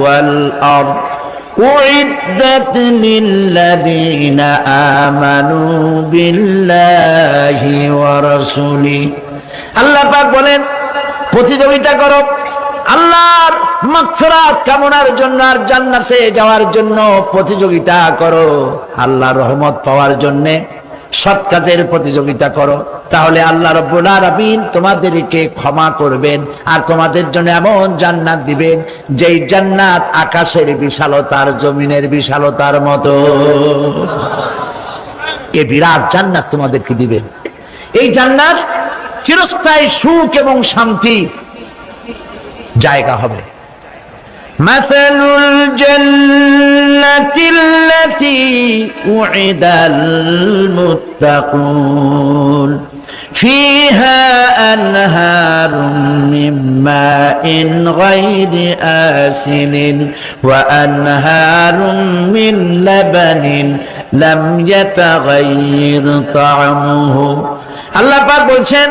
والأرض أعدت للذين آمنوا بالله ورسوله আল্লাহ পাক বলেন প্রতিযোগিতা করো আল্লাহর মাগফিরাত কামনার জন্য আর জান্নাতে যাওয়ার জন্য প্রতিযোগিতা করো, আল্লাহর রহমত পাওয়ার জন্য সৎ কাজের প্রতিযোগিতা করো, তাহলে আল্লাহ রাব্বুল আলামিন তোমাদেরকে ক্ষমা করবেন আর তোমাদের জন্য এমন জান্নাত দিবেন যেই জান্নাত আকাশের বিশালতার জমিনের বিশালতার মতো। এই বিরাট জান্নাত তোমাদেরকে দিবেন। এই জান্নাত চিরস্থায়ী সুখ এবং শান্তি জায়গা হবে। মাসালুল জান্নাতিল্লাতী উইদাল মুত্তাকুন ফিহা আনহারুম মিন মাইন গায়রি আসিনিন ওয়া আনহারুম মিন লাবানিন লাম ইয়াতাগায়্যার তা'আমুহু। আল্লাহ পাক বলছেন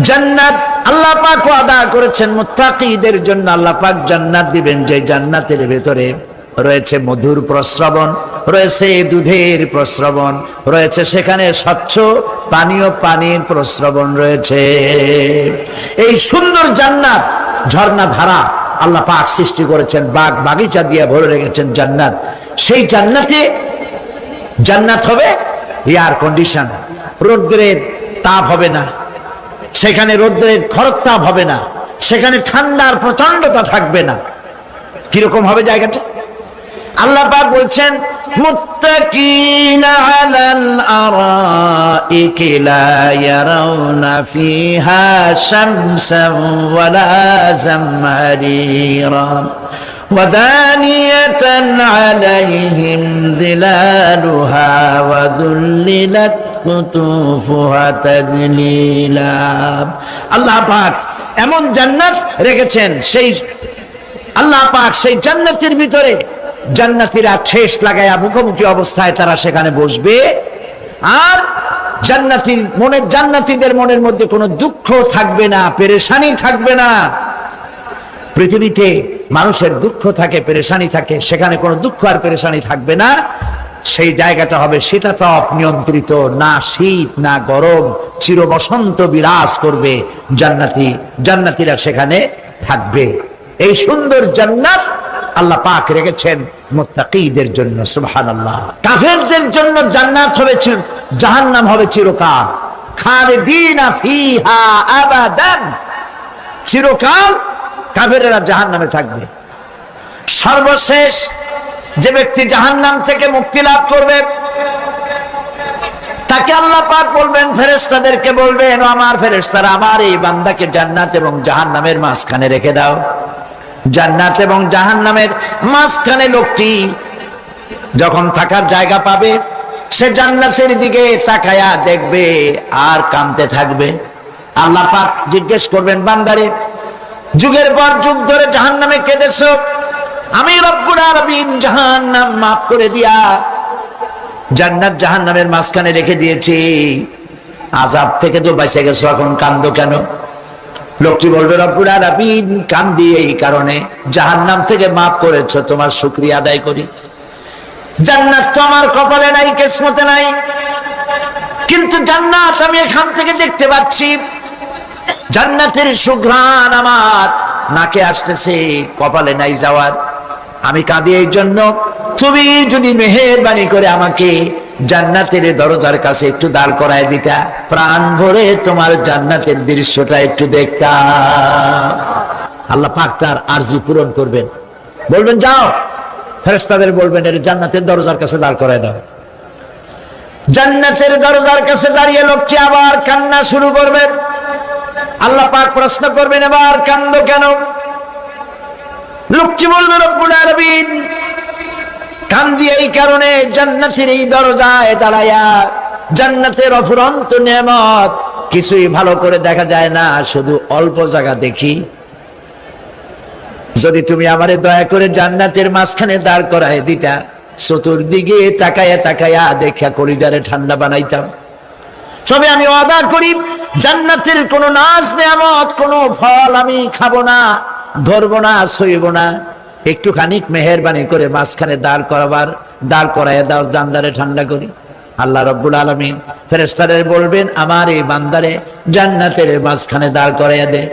জান্নাত আল্লাহ পাক ওয়াদা করেছেন মুত্তাকিদের জন্য। আল্লাহ পাক জান্নাত দিবেন যে জান্নাতের ভেতরে রয়েছে মধুর প্রস্রবণ, রয়েছে দুধের প্রস্রবণ, রয়েছে সেখানে স্বচ্ছ পানীয় পানির প্রস্রবণ রয়েছে। এই সুন্দর জান্নাত ঝর্ণা ধারা আল্লাহ পাক সৃষ্টি করেছেন, বাগ বাগিচা দিয়ে ভরে রেখেছেন জান্নাত। সেই জান্নাতে জান্নাত হবে এয়ার কন্ডিশন, রৌদ্রের তাপ হবে না সেখানে, রৌদ্রের খরতাপ হবে না সেখানে, ঠান্ডার প্রচন্ডতা থাকবে না। কিরকম হবে জায়গাটা? আল্লাহ পাক বলছেন মুত্তাকিনা আলাল আরাইকি লা ইয়ারাউনা ফিহা শামসান ওয়ালা জামহারিরা ওয়াদানিয়াতান আলাইহিম যিলালুহা ওয়া দুল্লিলাত কুতুফুহা তাদলিলা। আল্লাহ পাক এমন জান্নাত রেখেছেন, সেই আল্লাহ পাক সেই জান্নাতের ভিতরে জান্নাতীরা ঠেস লাগায়া মুখোমুখি অবস্থায় তারা সেখানে বসবে, আর জান্নাতীদের মনের মধ্যে কোনো দুঃখ থাকবে না, পেরেশানি থাকবে না। পৃথিবীতে মানুষের দুঃখ থাকে, পেরেশানি থাকে, সেখানে কোনো দুঃখ আর পেরেশানি থাকবে না। সেই জায়গাটা হবে শীতাতপ নিয়ন্ত্রিত, না শীত না গরম, চির বসন্ত বিরাজ করবে। জান্নাতীরা সেখানে থাকবে। এই সুন্দর জান্নাত আল্লাহ পাক রেখেছেন মুত্তাকিদের জন্য। সুবহানাল্লাহ। কাফেরদের জন্য জান্নাত হবে, জাহান্নাম হবে চিরকাল। খালিদিনা ফিহা আবাদান, চিরকাল কাফেরেরা জাহান্নামে থাকবে। সর্বশেষ যে ব্যক্তি জাহান্নাম থেকে মুক্তি লাভ করবে তাকে আল্লাহ পাক বলবেন, ফেরেশতাদেরকে বলবেন, আমার ফেরেশতারা আমার এই বান্দাকে জান্নাত এবং জাহান্নামের মাঝখানে রেখে দাও। জান্নাত এবং জাহান্নামের মাঝখানে লোকটি যখন থাকার জায়গা পাবে সে জান্নাতের দিকে তাকায়া দেখবে আর কাঁদতে থাকবে। আল্লাহ পাক জিজ্ঞেস করবেন, বান্দারে যুগের পর যুগ ধরে জাহান্নামে কেঁদেছো, আমি রব্বুল আলামিন জাহান্নাম মাফ করে দিয়া জান্নাত জাহান্নামের মাঝখানে রেখে দিয়েছি, আযাব থেকে তো বেঁচে গেছো, এখন কান্দো কেন? লোকটি বলবে, রব্বুল আলামিন কান্দি এই কারণে, জাহান্নাম থেকে মাফ করেছো, তোমার শুকরিয়া আদায় করি। জান্নাত তো আমার কপালে নাই, কিসমতে নাই, কিন্তু জান্নাত আমি এখান থেকে দেখতে পাচ্ছি। জান্নাতের সুঘ্রাণ আমার নাকে আসতেছে, কপালে নাই যাওয়ার। আমি কাঁদি এই জন্য, তুমি যদি মেহেরবানি করে আমাকে জান্নাতের দরজার কাছে একটু দাঁড় করায় দিতা, প্রাণ ভরে তোমার জান্নাতের দৃশ্যটা একটু দেখতাম। আল্লাহ পাক তার আরজি পূরণ করবেন, বলবেন যাও, ফেরেশতাদের বলবেন এর জান্নাতের দরজার কাছে দাঁড় করায় দাও। জান্নাতের দরজার কাছে দাঁড়িয়ে লোকটি আবার কান্না শুরু করবে। আল্লাহ পাক প্রশ্ন করবেন, এবার কান্দো কেন? লোকটি বলবে, রব্বুল আলামিন কান্দি এই কারণে, জান্নাতের এই দরজায় দাঁড়ায়া জান্নাতের অফুরন্ত নেয়ামত কিছুই ভালো করে দেখা যায় না, শুধু অল্প জায়গা দেখি। যদি তুমি আমারে দয়া করে জান্নাতের মাঝখানে দাঁড় করায় দিতা, চতুর্দিকে তাকায়া তাকায়া দেখা কলিজারে ঠান্ডা বানাইতাম। তবে আমি ওয়াদা করি জান্নাতের কোন নাজ নেয়ামত, কোন ফল আমি খাবো না, ধরবো না, ছুঁইব না। একটুখানি মেহেরবানি করে মাঝখানে দাঁড় করাইয়া দাও, জানলারে ঠান্ডা করি। আল্লাহ রাব্বুল আলামিন ফেরেশতাদের বলবেন, আমার এই বান্দারে জান্নাতের মাঝখানে দাঁড় করাইয়া দে।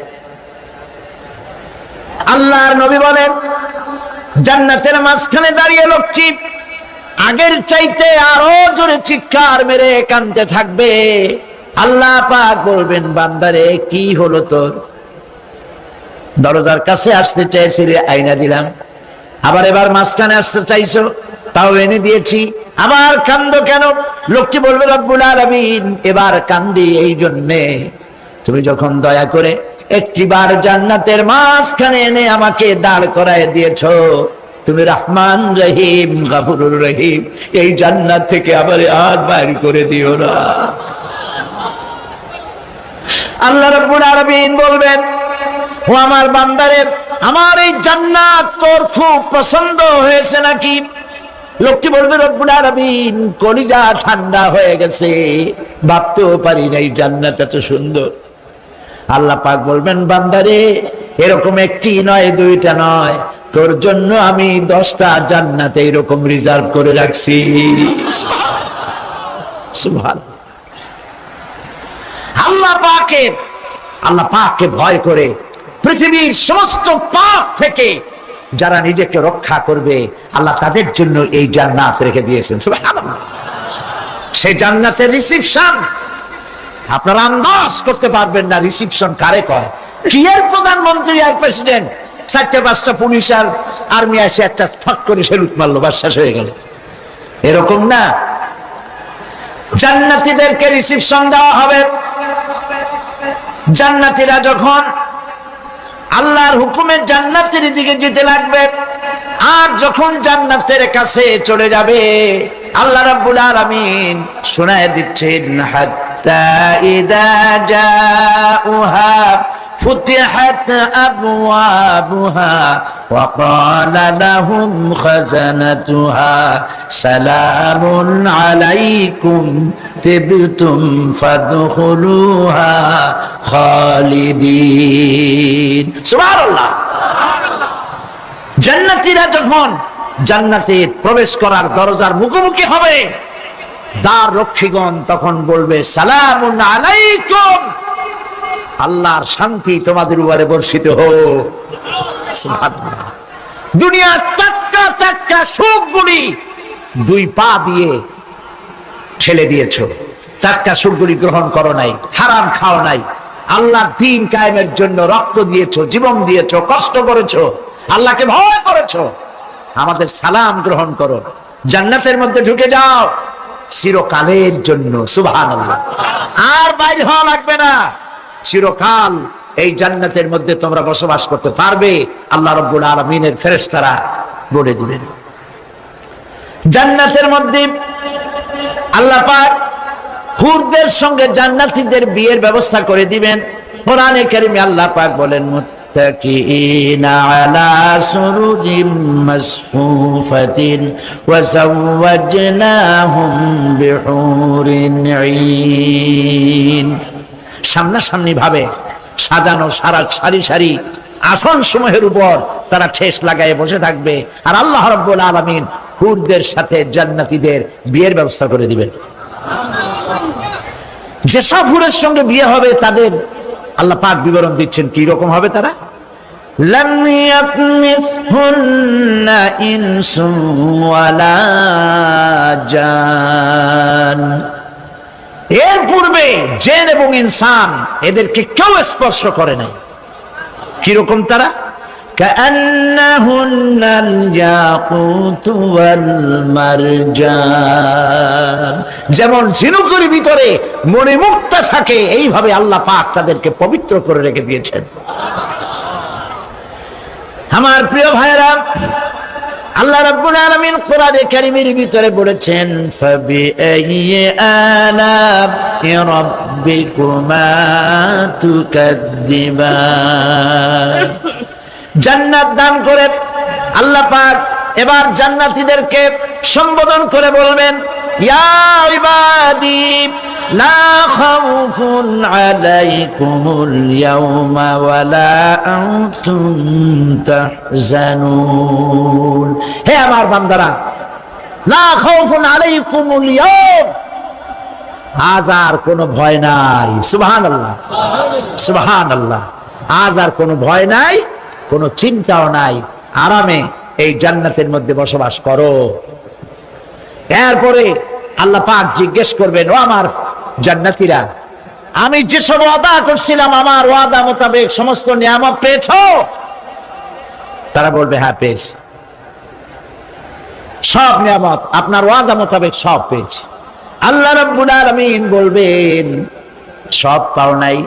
আল্লাহর নবী বলেন, জান্নাতের মাঝখানে দাঁড়িয়ে লোকটি আগের চাইতে আরো জোরে চিৎকার মেরে কাঁদতে থাকবে। আল্লাহ পাক বলবেন, বান্দারে কি হলো তোর? দরজার কাছে আসতে চাইছিলে, আইনা দিলাম। এবার মাঝখানে আসতে চাইছো, তাও এনে দিয়েছি। আবার কান্দো কেন? লোকটি বলবে, রব্বুল আলামিন, এবার কান্দি এই জন্যে তুমি যখন দয়া করে একটিবার জান্নাতের মাঝখানে এনে আমাকে দাঁড় করায় দিয়েছো। তুমি রহমান রহিম গফুরুর রহিম, এই জান্নাত থেকে আবার আর বাইর করে দিও না। আল্লাহ রাব্বুল আলামিন বলবেন, ও আমার বান্দারে, আমার এই জান্নাত তোর খুব পছন্দ হয়েছে নাকি? লোকটি বলবে, রব্বুল আলামিন, কলিজা ঠান্ডা হয়ে গেছে, ভাবতেও পারি নাই জান্নাত এত সুন্দর। আল্লাহ পাক বলবেন, বান্দারে, এরকম একটি নয়, দুইটা নয়, তোর জন্য আমি 10টা জান্নাত এরকম রিজার্ভ করে রাখছি। সুবহানাল্লাহ। আল্লাহ পাককে ভয় করে পৃথিবীর সমস্ত পাপ থেকে যারা নিজেকে রক্ষা করবে, আল্লাহ তাদের জন্য এই জান্নাত রেখে দিয়েছেন। সুবহানাল্লাহ। সেই জান্নাতের রিসিপশন আপনারা আন্দাজ করতে পারবেন না, রিসিপশন কারে কয়। কি এর প্রধানমন্ত্রী আর প্রেসিডেন্ট, 4-5টা পুলিশ আর আর্মি আসে, একটা ফট করে সেলুট মারলো, বাস শেষ হয়ে গেল, এরকম না। জান্নাতীদেরকে রিসিপশন দেওয়া হবে। জান্নাতীরা যখন আল্লাহর হুকুমে জান্নাতের দিকে যেতে লাগবে, আর যখন জান্নাতের কাছে চলে যাবে, আল্লাহ রাব্বুল আলামিন শোনায় দিচ্ছেন, হাত্তা ইদা জাউহা ফুতিহাত আবওয়াবুহা ওয়া ক্বালা লাহুম খাজানাতুহা সালামুন আলাইকুম তিবতুম ফাদখুলুহা খালিদিন। সুবহানাল্লাহ। জান্নাতীরা যখন জান্নাতে প্রবেশ করার দরজার মুখোমুখি হবে, দ্বার রক্ষীগণ তখন বলবে, সালামুন আলাইকুম, আল্লাহর শান্তি তোমাদের উপরে বর্ষিত হোক। সুবহানাল্লাহ। দুনিয়ার টাটকা সুখগুলি 2 পা দিয়ে ঠেলে দিয়েছো, টাটকা সুখগুলি গ্রহণ করো নাই, হারাম খাও নাই, আল্লাহর দ্বীন কায়েমের জন্য রক্ত দিয়েছো, জীবন দিয়েছো, কষ্ট করেছো, আল্লাহকে ভয় করেছো। আমাদের সালাম গ্রহণ করো, জান্নাতের মধ্যে ঢুকে যাও চিরকালের জন্য। সুবহানাল্লাহ। আর বাইর হওয়া লাগবে না, চিরকাল এই জান্নাতের মধ্যে তোমরা বসবাস করতে পারবে। আল্লাহ রাব্বুল আলামিনের ফেরেশতারা বলে দিবেন। জান্নাতের মধ্যে আল্লাহ পাক হুরদের সঙ্গে জান্নাতীদের বিয়ের ব্যবস্থা করে দিবেন। কোরআনে কারীমে আল্লাহ পাক বলেন, মুত্তাকিইনা আলা সুরুজিম মাসফুফাতিন ওয়া যাওয়াজনাহুম বিহুরিন ঈন। সামনাসামনি ভাবে সাজানো সারি সারি আসন সমূহের উপর তারা ঠেস লাগায় বসে থাকবে, আর আল্লাহ রাব্বুল আলামিন হুরদের সাথে জান্নাতীদের বিয়ের ব্যবস্থা করে দিবেন। যেসব হুরের সঙ্গে বিয়ে হবে তাদের আল্লাহ পাক বিবরণ দিচ্ছেন কি রকম হবে তারা। লাম ইয়াতমিসহুন্না ইনসুন ওয়ালা জান, এর পূর্বে জিন এবং ইনসান এদেরকে কেউ স্পর্শ করে নাই। কিরকম তারা? কাআন্নাহুন্নাল ইয়াকুতু ওয়াল মারজান, যেমন ঝিনুকের ভিতরে মণিমুক্তা থাকে, এইভাবে আল্লাহ পাক তাদেরকে পবিত্র করে রেখে দিয়েছেন। আমার প্রিয় ভাইরা, আল্লাহ রাব্বুল আলামিন কোরআনে কারীমের ভিতরে বলেছেন, ফাবিআইয়ি আলা'i রাব্বিকুমা তুকাযযিবান। জান্নাত দান করে আল্লাহ পাক এবার জান্নাতীদেরকে সম্বোধন করে বলবেন, ইয়া ইবাদি লা খাউফুন আলাইকুমুল ইয়াওমা ওয়ালা আনতুম তাহজানুন। হে আমার বান্দারা, লা খাউফুন আলাইকুমুল ইয়াওম, আজ আর কোনো ভয় নাই। সুবহানাল্লাহ, সুবহানাল্লাহ। আজ আর কোনো ভয় নাই, কোনো চিন্তাও নাই, আরামে এই জান্নাতের মধ্যে বসবাস করো। এরপরে আল্লাহ পাক জিজ্ঞেস করবেন, ও আমার জান্নাতীরা, আমি যেসব ওয়াদা করছিলাম আমার ওয়াদা মোতাবেক সমস্ত নিয়ামত পেয়েছো? তারা বলবে হ্যাঁ পেয়েছি, সব নিয়ামত আপনার ওয়াদা মোতাবেক সব পেয়েছি। আল্লাহ রাব্বুল আলামিন বলবেন সব পাও নাই,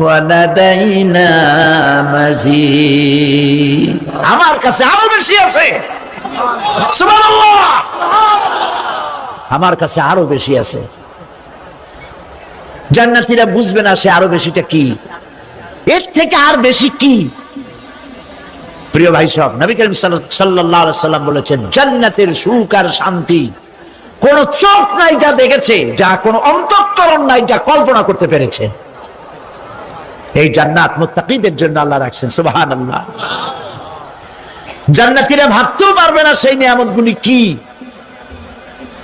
ওয়ালাদাইনা মাজিদ, আমার কাছে আরো বেশি আছে। সুবহানাল্লাহ, আমার কাছে আরো বেশি আছে। জান্নাতীরা বুঝবে না সে আরো বেশিটা কি, এর থেকে আর বেশি কি। প্রিয় ভাই সব, নবী করিম সাল্লাল্লাহু আলাইহি সাল্লাম বলেছেন, জান্নাতের সুখ আর শান্তি কোন চোখ নাই যা দেখেছে, যা কোন অন্তঃকরণ নাই যা কল্পনা করতে পেরেছে। এই জান্নাত মুত্তাকিদের জন্য আল্লাহ রাখছেন। সুবহানাল্লাহ। জান্নাতীরা ভাবতেও পারবে না সেই নিয়ামতগুলি কি।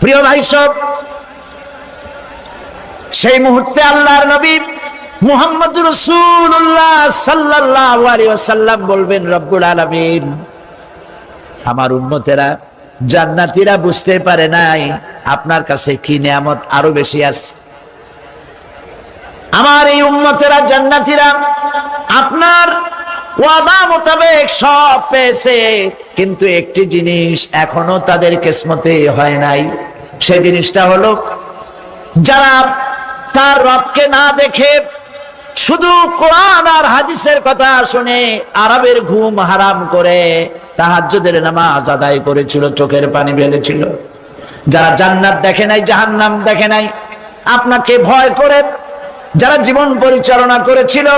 প্রিয় ভাই সব, সেই মুহূর্তে আল্লাহর নবী মুহাম্মদুর রাসূলুল্লাহ সাল্লাল্লাহু আলাইহি ওয়াসাল্লাম বলবেন, রব্বুল আলামিন, আমার উম্মতেরা জান্নাতীরা বুঝতে পারে নাই আপনার কাছে কি নিয়ামত আরো বেশি আছে। আমার এই উম্মতেরা জান্নাতীরা আপনার ওয়াদা মোতাবেক সব পেয়েছে, কিন্তু একটি জিনিস এখনো তাদের কিসমতে হয় নাই। সেই জিনিসটা হলো, যারা তার রবকে না দেখে শুধু কোরআন আর হাদিসের কথা শুনে আরবের ঘুম হারাম করে তাহাজ্জুদের নামাজ আদায় করেছিল, চোখের পানি ফেলেছিল, যারা জান্নাত দেখে নাই, জাহান্নাম দেখে নাই, আপনাকে ভয় করে যারা জীবন পরিচালনা করেছিল,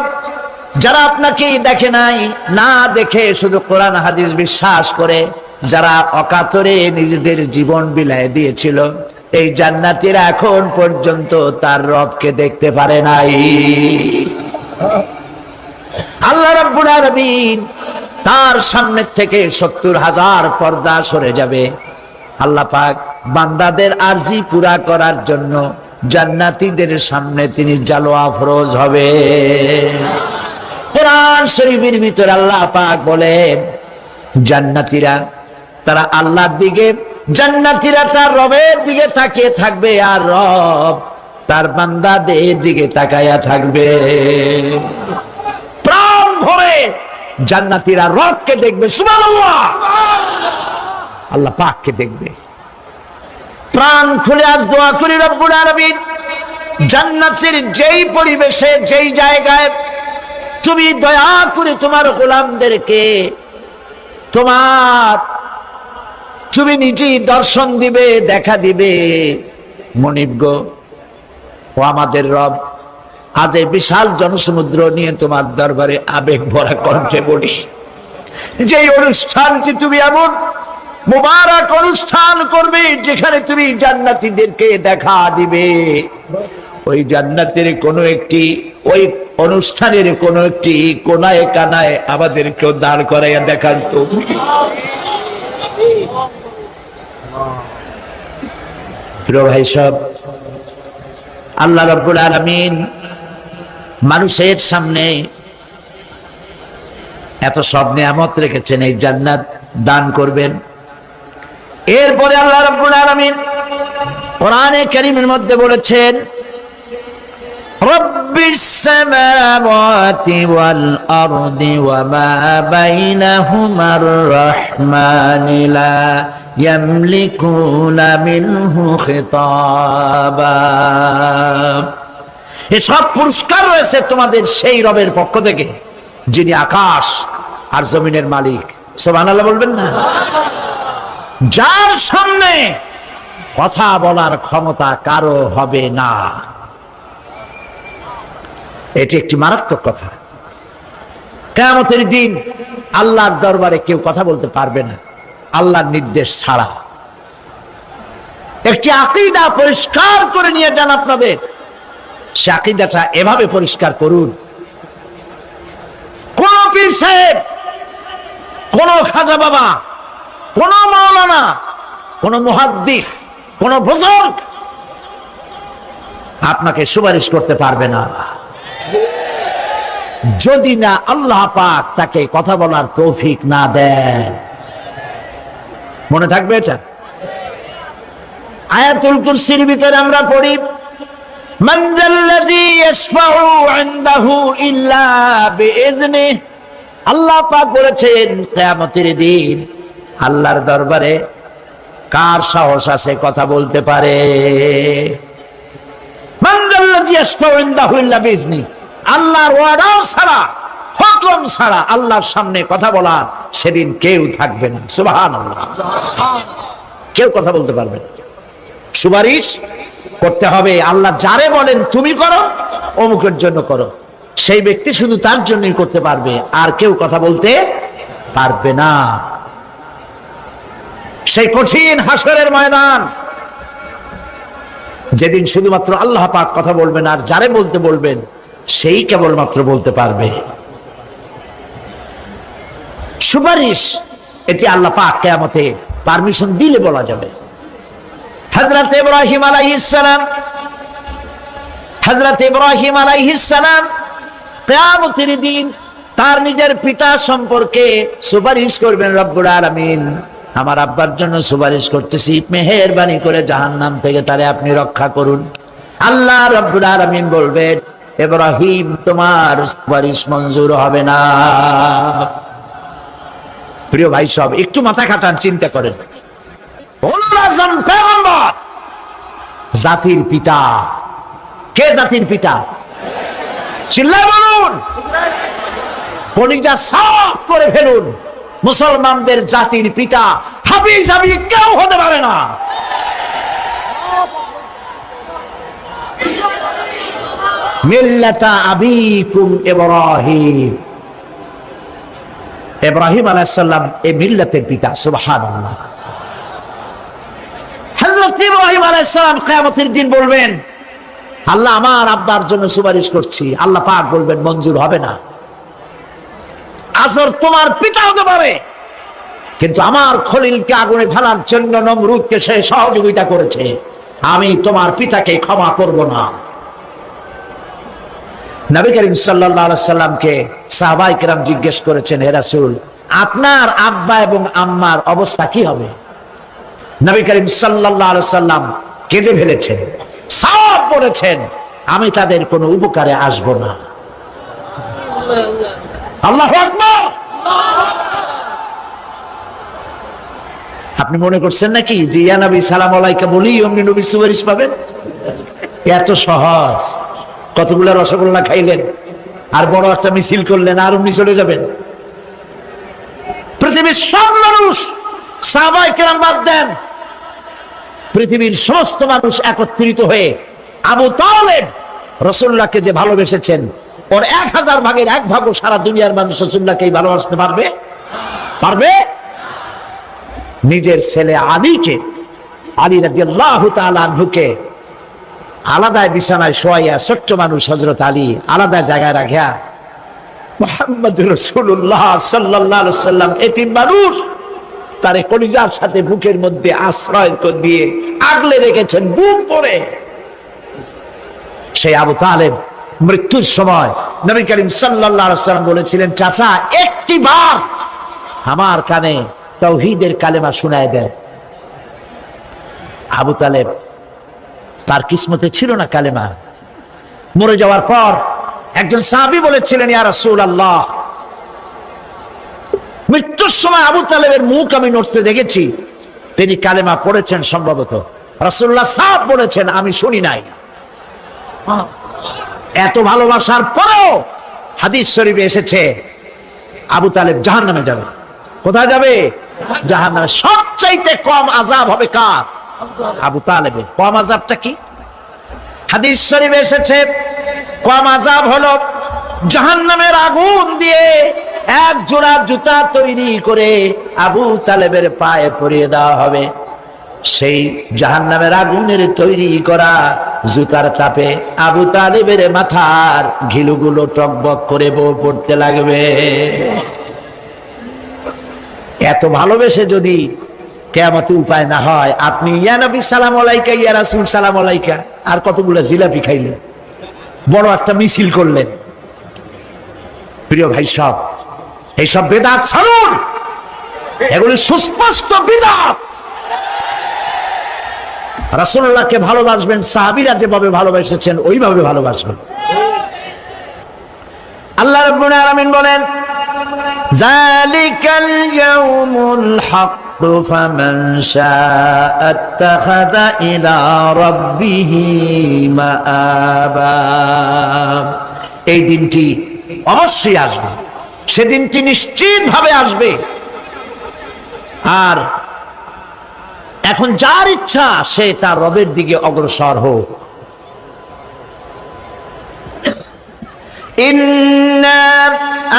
যারা আপনাকে দেখে নাই, না দেখে শুধু কোরআন হাদিস বিশ্বাস করে যারা অকাতরে নিজেদের জীবন বিলায় দিয়েছিল, এই জান্নাতীরা এখন পর্যন্ত তার রবকে দেখতে পারে নাই। আল্লাহ রাব্বুল আলামিন তার সামনে থেকে ৭০,০০০ পর্দা সরে যাবে। আল্লাহ পাক বান্দাদের আরজি পুরা করার জন্য জান্নাতীদের সামনে তিনি জালোয়া ফরজ হবে। কোরআন শরীফের ভিতর আল্লাহ পাক বলেন, জান্নাতীরা তারা আল্লাহর দিকে, জান্নাতীরা তার রবের দিকে তাকিয়ে থাকবে, আর রব তার বান্দাদের দিকে তাকায়া থাকবে। প্রাণ ভরে জান্নাতীরা রবকে দেখবে। সুবহানাল্লাহ, আল্লাহ পাককে দেখবে। প্রাণ খুলে আজ দোয়া করি, রব্বুল আলামিন জান্নাতের যেই পরিবেশে, যেই জায়গায় তুমি দয়া করে তোমার গোলামদেরকে তুমি নিজেই দর্শন দিবে, দেখা দিবে। মনিব গো, ও আমাদের রব, আজ এই বিশাল জনসমুদ্র নিয়ে তোমার দরবারে আবেগ ভরা কণ্ঠে বলি, যে অনুষ্ঠানটি তুমি এমন মুবারক অনুষ্ঠান করবে যেখানে তুমি জান্নাতীদেরকে দেখা দিবে, ওই জান্নাতের কোন একটি, ওই অনুষ্ঠানের কোন একটি কোনায় কানায় আমাদেরকেও দাঁড় করাইয়া দেখান তো। প্রিয় ভাই সব, আল্লাহ রাব্বুল আলামিন মানুষের সামনে এত সব নিয়ামত রেখেছেন, এই জান্নাত দান করবেন। এরপরে আল্লাহ রাব্বুল আলামিন কোরআনে কারীমের মধ্যে বলেছেন, রব্বিস সামাওয়াতি ওয়াল আরদি ওয়া মা বাইনাহুমার রাহমানি লা ইয়ামলিকুনা মিনহু খিতাবা। এসব পুরস্কার রয়েছে তোমাদের সেই রবের পক্ষ থেকে যিনি আকাশ আর জমিনের মালিক। সুবহানাল্লাহ বলবেন না? যার সামনে কথা বলার ক্ষমতা কারো হবে না। এটি একটি মারাত্মক কথা। কিয়ামতের দিন আল্লাহর দরবারে কেউ কথা বলতে পারবে না আল্লাহর নির্দেশ ছাড়া। একটি আকীদা পরিষ্কার করে নিয়ে যান আপনাদের। সে আকীদাটা এভাবে পরিষ্কার করুন, কোন পীর সাহেব, কোন খাজা বাবা, কোন মাওলানা, কোন মুহাদ্দিস, কোন বুজুর্গ আপনাকে সুপারিশ করতে পারবে না যদি না আল্লাহ পাক তাকে কথা বলার তৌফিক না দেন। মনে থাকবে এটা। আয়াতুল কুরসির ভিতরে আমরা পড়ি, মান যাল্লাযী ইয়াশফাউ ইনদাহু ইল্লা বিইযনিহি। আল্লাহ পাক বলেছেন কিয়ামতের দিন আল্লাহর দরবারে কার সাহস আছে কথা বলতে পারে? মান যাল্লাযী ইয়াশফাউ ইনদাহু ইল্লা বিইযনিহি। আল্লাহর ওয়াদা ছাড়া, হুকুম ছাড়া আল্লাহর সামনে কথা বলার সেদিন কেউ থাকবে না। সুবহানাল্লাহ। কেউ কথা বলতে পারবে না। সুপারিশ করতে হবে আল্লাহ যারে বলেন তুমি করো, অমুকের জন্য করো, সেই ব্যক্তি শুধু তার জন্যই করতে পারবে, আর কেউ কথা বলতে পারবে না। সেই কঠিন হাসরের ময়দান, যেদিন শুধুমাত্র আল্লাহ পাক কথা বলবেন, আর যারে বলতে বলবেন সেই কেবলমাত্র বলতে পারবে। সুপারিশ এটি আল্লাহ পাক কিয়ামতে পারমিশন দিলে বলা যাবে। হযরত ইব্রাহিম আলাইহিস সালাম কিয়ামতের দিন তার নিজের পিতা সম্পর্কে সুপারিশ করবেন। রব্বুল আলামিন, আমার আব্বার জন্য সুপারিশ করতেছি, মেহেরবানি করে জাহান্নাম থেকে তারে আপনি রক্ষা করুন। আল্লাহ রব্বুল আলামিন বলবেন, ইব্রাহিম তোমার সুপারিশ মঞ্জুর হবে না। প্রিয় ভাই সব, একটু মাথা খাটান, চিন্তা করেন। জাতির পিতা কে? জাতির পিতা চিল্লায় বলুন, কলিজা সাফ করে ফেলুন। মুসলমানদের জাতির পিতা হাবিজাবি কেউ হতে পারে না। মিল্লাতা আবিকুম ইব্রাহিম। ইব্রাহিম আলাইহিস সালাম এই মিল্লাতের পিতা। সুবহানাল্লাহ। হযরত ইব্রাহিম আলাইহিস সালাম কিয়ামতের দিন বলবেন, আল্লাহ আমার আব্বার জন্য সুপারিশ করছি। আল্লাহ পাক বলবেন মঞ্জুর হবে না। আজর তোমার পিতা হতে পারে, কিন্তু আমার খলিলকে আগুনে ফেলার জন্য নমরুদকে সে সহযোগিতা করেছে, আমি তোমার পিতাকে ক্ষমা করব না। নবী করিম সাল্লাল্লাহু আলাইহি সাল্লামকে সাহাবায়ে কেরাম জিজ্ঞেস করেছেন, হে রাসূল, আপনার আব্বা এবং আম্মার অবস্থা কি হবে? নবী করিম সাল্লাল্লাহু আলাইহি সাল্লাম কেঁদে ফেলেছেন, সাফ বলেছেন, আমি তাদের কোনো উপকারে আসব না। আল্লাহু আকবার। আপনি মনে করছেন নাকি যে ইয়া নবী সালাম আলাইকা বলি অমনি নবী সুপারিশ পাবেন? এত সহজ। কতগুলো রসগোল্লা খাইলেন আর বড় একটা মিছিল করলেন আর অমনি চলে যাবেন? পৃথিবীর সব মানুষ, সাহাবায়ে কেরাম বাদ দেন, পৃথিবীর সমস্ত মানুষ একত্রিত হয়ে আবু তালেব রাসূলুল্লাহকে যে ভালোবেসেছেন, ওর 1000 ভাগের 1 ভাগও সারা দুনিয়ার মানুষ রাসূলুল্লাহকে ভালোবাসতে পারবে? পারবে? নিজের ছেলে আলীকে, আলী রাদিয়াল্লাহু তাআলা আনহুকে আলাদা বিছানায় শোয়াইয়া, ছোট্ট মানুষ হযরত আলী আলাদা জায়গায় রাখিয়া মুহাম্মদুর রাসূলুল্লাহ সাল্লাল্লাহু আলাইহি সাল্লাম এতিম মানুষ তারে কলিজার সাথে বুকের মধ্যে আশ্রয় দিয়ে আগলে রেখেছেন বুক ভরে। সেই আবু তালেব মৃত্যুর সময় নবী করিম সাল্লাল্লাহু আলাইহি সাল্লাম বলেছিলেন, চাচা একটি বার আমার কানে তাওহীদের কালেমা শোনায় দেন। আবু তালেব তার কিসমতে ছিল না কালেমা। মরে যাওয়ার পর একজন সাহাবী বলেছিলেন, ইয়া রাসূলুল্লাহ, মৃত্যুর সময় আবু তালেবের মুখ আমি নড়তে দেখেছি, তিনি কালেমা পড়েছেন সম্ভবত। রাসূলুল্লাহ সাফ বলেছেন, আমি শুনি নাই। এত ভালোবাসার পরেও হাদিস শরীফে এসেছে আবু তালেব জাহান্নামে যাবে। কোথায় যাবে? জাহান্নামে। সবচাইতে কম আযাব হবে কার? আবু তালেবের। কম আযাবটা কি? হাদিস শরীফে এসেছে কম আযাব হলো জাহান্নামের আগুন দিয়ে এক জোড়া জুতা তৈরি করে আবু তালেবের পায়ে পরিয়ে দেওয়া হবে। সেই জাহান্নামের আগুনের তৈরি করা জুতার তাপে আবু তালেবের মাথার ঘিলুগুলো টকবক করে বউ পড়তে লাগবে। এত ভালোবেসে যদি কিয়ামতে উপায় না হয়, আপনি ইয়া নবী সালাম আলাইকা, ইয়া রাসূল সালাম আলাইকা, আর কতগুলো জিলাপি খাইলেন, বড় একটা মিছিল করলেন। প্রিয় ভাই সব, এইসব বেদাত ছাড়ুন, এগুলি সুস্পষ্ট বিদআত। রাসূলুল্লাহকে ভালোবাসবেন, সাহাবীরা যেভাবে ভালোবেসেছেন ওইভাবে ভালোবাসবেন। আল্লাহ রাব্বুল আলামিন বলেন, যালিকাল ইয়াউমুল হক ফামান শাআ আত্তাখাযা ইলা রাব্বিহি মাআবা। এই দিনটি অবশ্যই আসবে, সেদিনটি নিশ্চিতভাবে আসবে। আর এখন যার ইচ্ছা সে তার রবের দিকে অগ্রসর হোক। ইন্না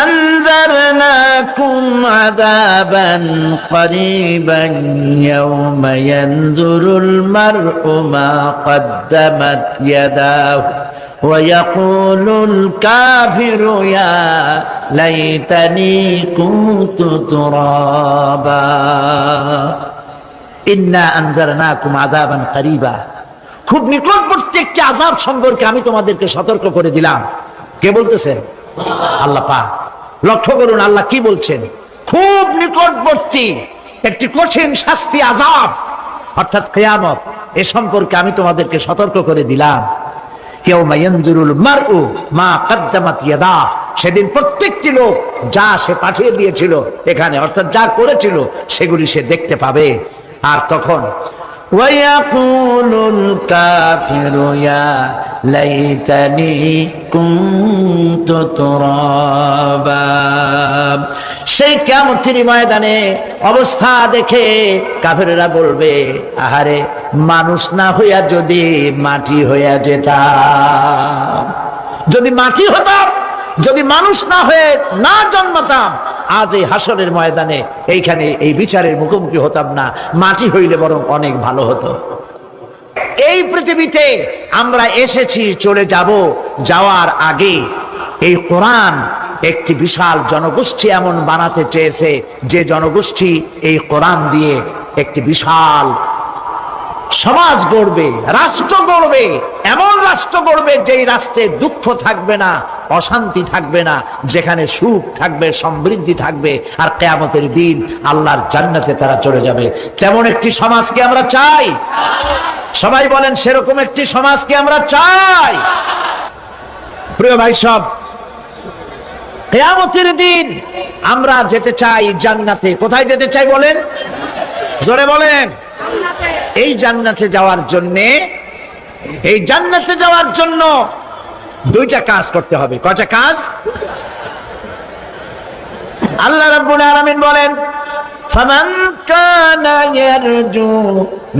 আনজারনাকুম আযাবান করিবান ইয়াওমা ইয়ানজুরুল মার'উ মা কদ্দামাত ইয়াদাহু ওয়া ইয়াকুলুল কাফিরু ইয়া লাইতানি কুনতু তুরাবা। ইন্না আনজারনাকুম আযাবান করিবা, খুব নিকটবর্তী একটি আযাব সম্পর্কে আমি তোমাদেরকে সতর্ক করে দিলাম। কে বলতেছেন? আল্লাহ পাক। লক্ষ্য করুন আল্লাহ কি বলছেন, খুব নিকটবর্তী একটি কঠিন শাস্তি, আযাব অর্থাৎ কিয়ামত, এ সম্পর্কে আমি তোমাদেরকে সতর্ক করে দিলাম। ইয়াউমা ইয়ানজুরুল মার'উ মা কদ্দামাত ইয়াদা, সেদিন প্রত্যেকটি লোক যা সে পাঠিয়ে দিয়েছিল এখানে, অর্থাৎ যা করেছিল সেগুলি সে দেখতে পাবে। আর তখন ওয়ায়াকুলুল কাফিরু ইয়া লাইতানি কুনতু তুরাবা। সেই কিয়ামতের ময়দানে অবস্থা দেখে কাফেররা বলবে, আহারে মানুষ না হইয়া যদি মাটি হইয়া যেতাম, যদি মাটি হতাম, যদি মানুষ না হয়ে না জন্মাতাম, আজ এই হাসরের ময়দানে এইখানে এই বিচারের মুখোমুখি হতাম না, মাটি হইলে বরং অনেক ভালো হতো। এই পৃথিবীতে আমরা এসেছি, চলে যাব, যাওয়ার আগে এই কোরআন একটি বিশাল জনগোষ্ঠী এমন বানাতে চেয়েছে যে জনগোষ্ঠী এই কোরআন দিয়ে একটি বিশাল সমাজ গড়বে, রাষ্ট্র গড়বে, এমন রাষ্ট্র গড়বে যেই রাষ্ট্রে দুঃখ থাকবে না, অশান্তি থাকবে না, যেখানে সুখ থাকবে, সমৃদ্ধি থাকবে, আর কিয়ামতের দিন আল্লাহর জান্নাতে তারা চলে যাবে। তেমন একটি সমাজকে আমরা চাই। সবাই বলেন সেরকম একটি সমাজকে আমরা চাই। প্রিয় ভাই সব, কিয়ামতের দিন আমরা যেতে চাই জান্নাতে। কোথায় যেতে চাই বলেন? জোরে বলেন। এই জান্নাতে যাওয়ার জন্য দুইটা কাজ করতে হবে। কয়টা কাজ? আল্লাহ রাব্বুল আলামিন বলেন, ফামান কানা ইয়ারজু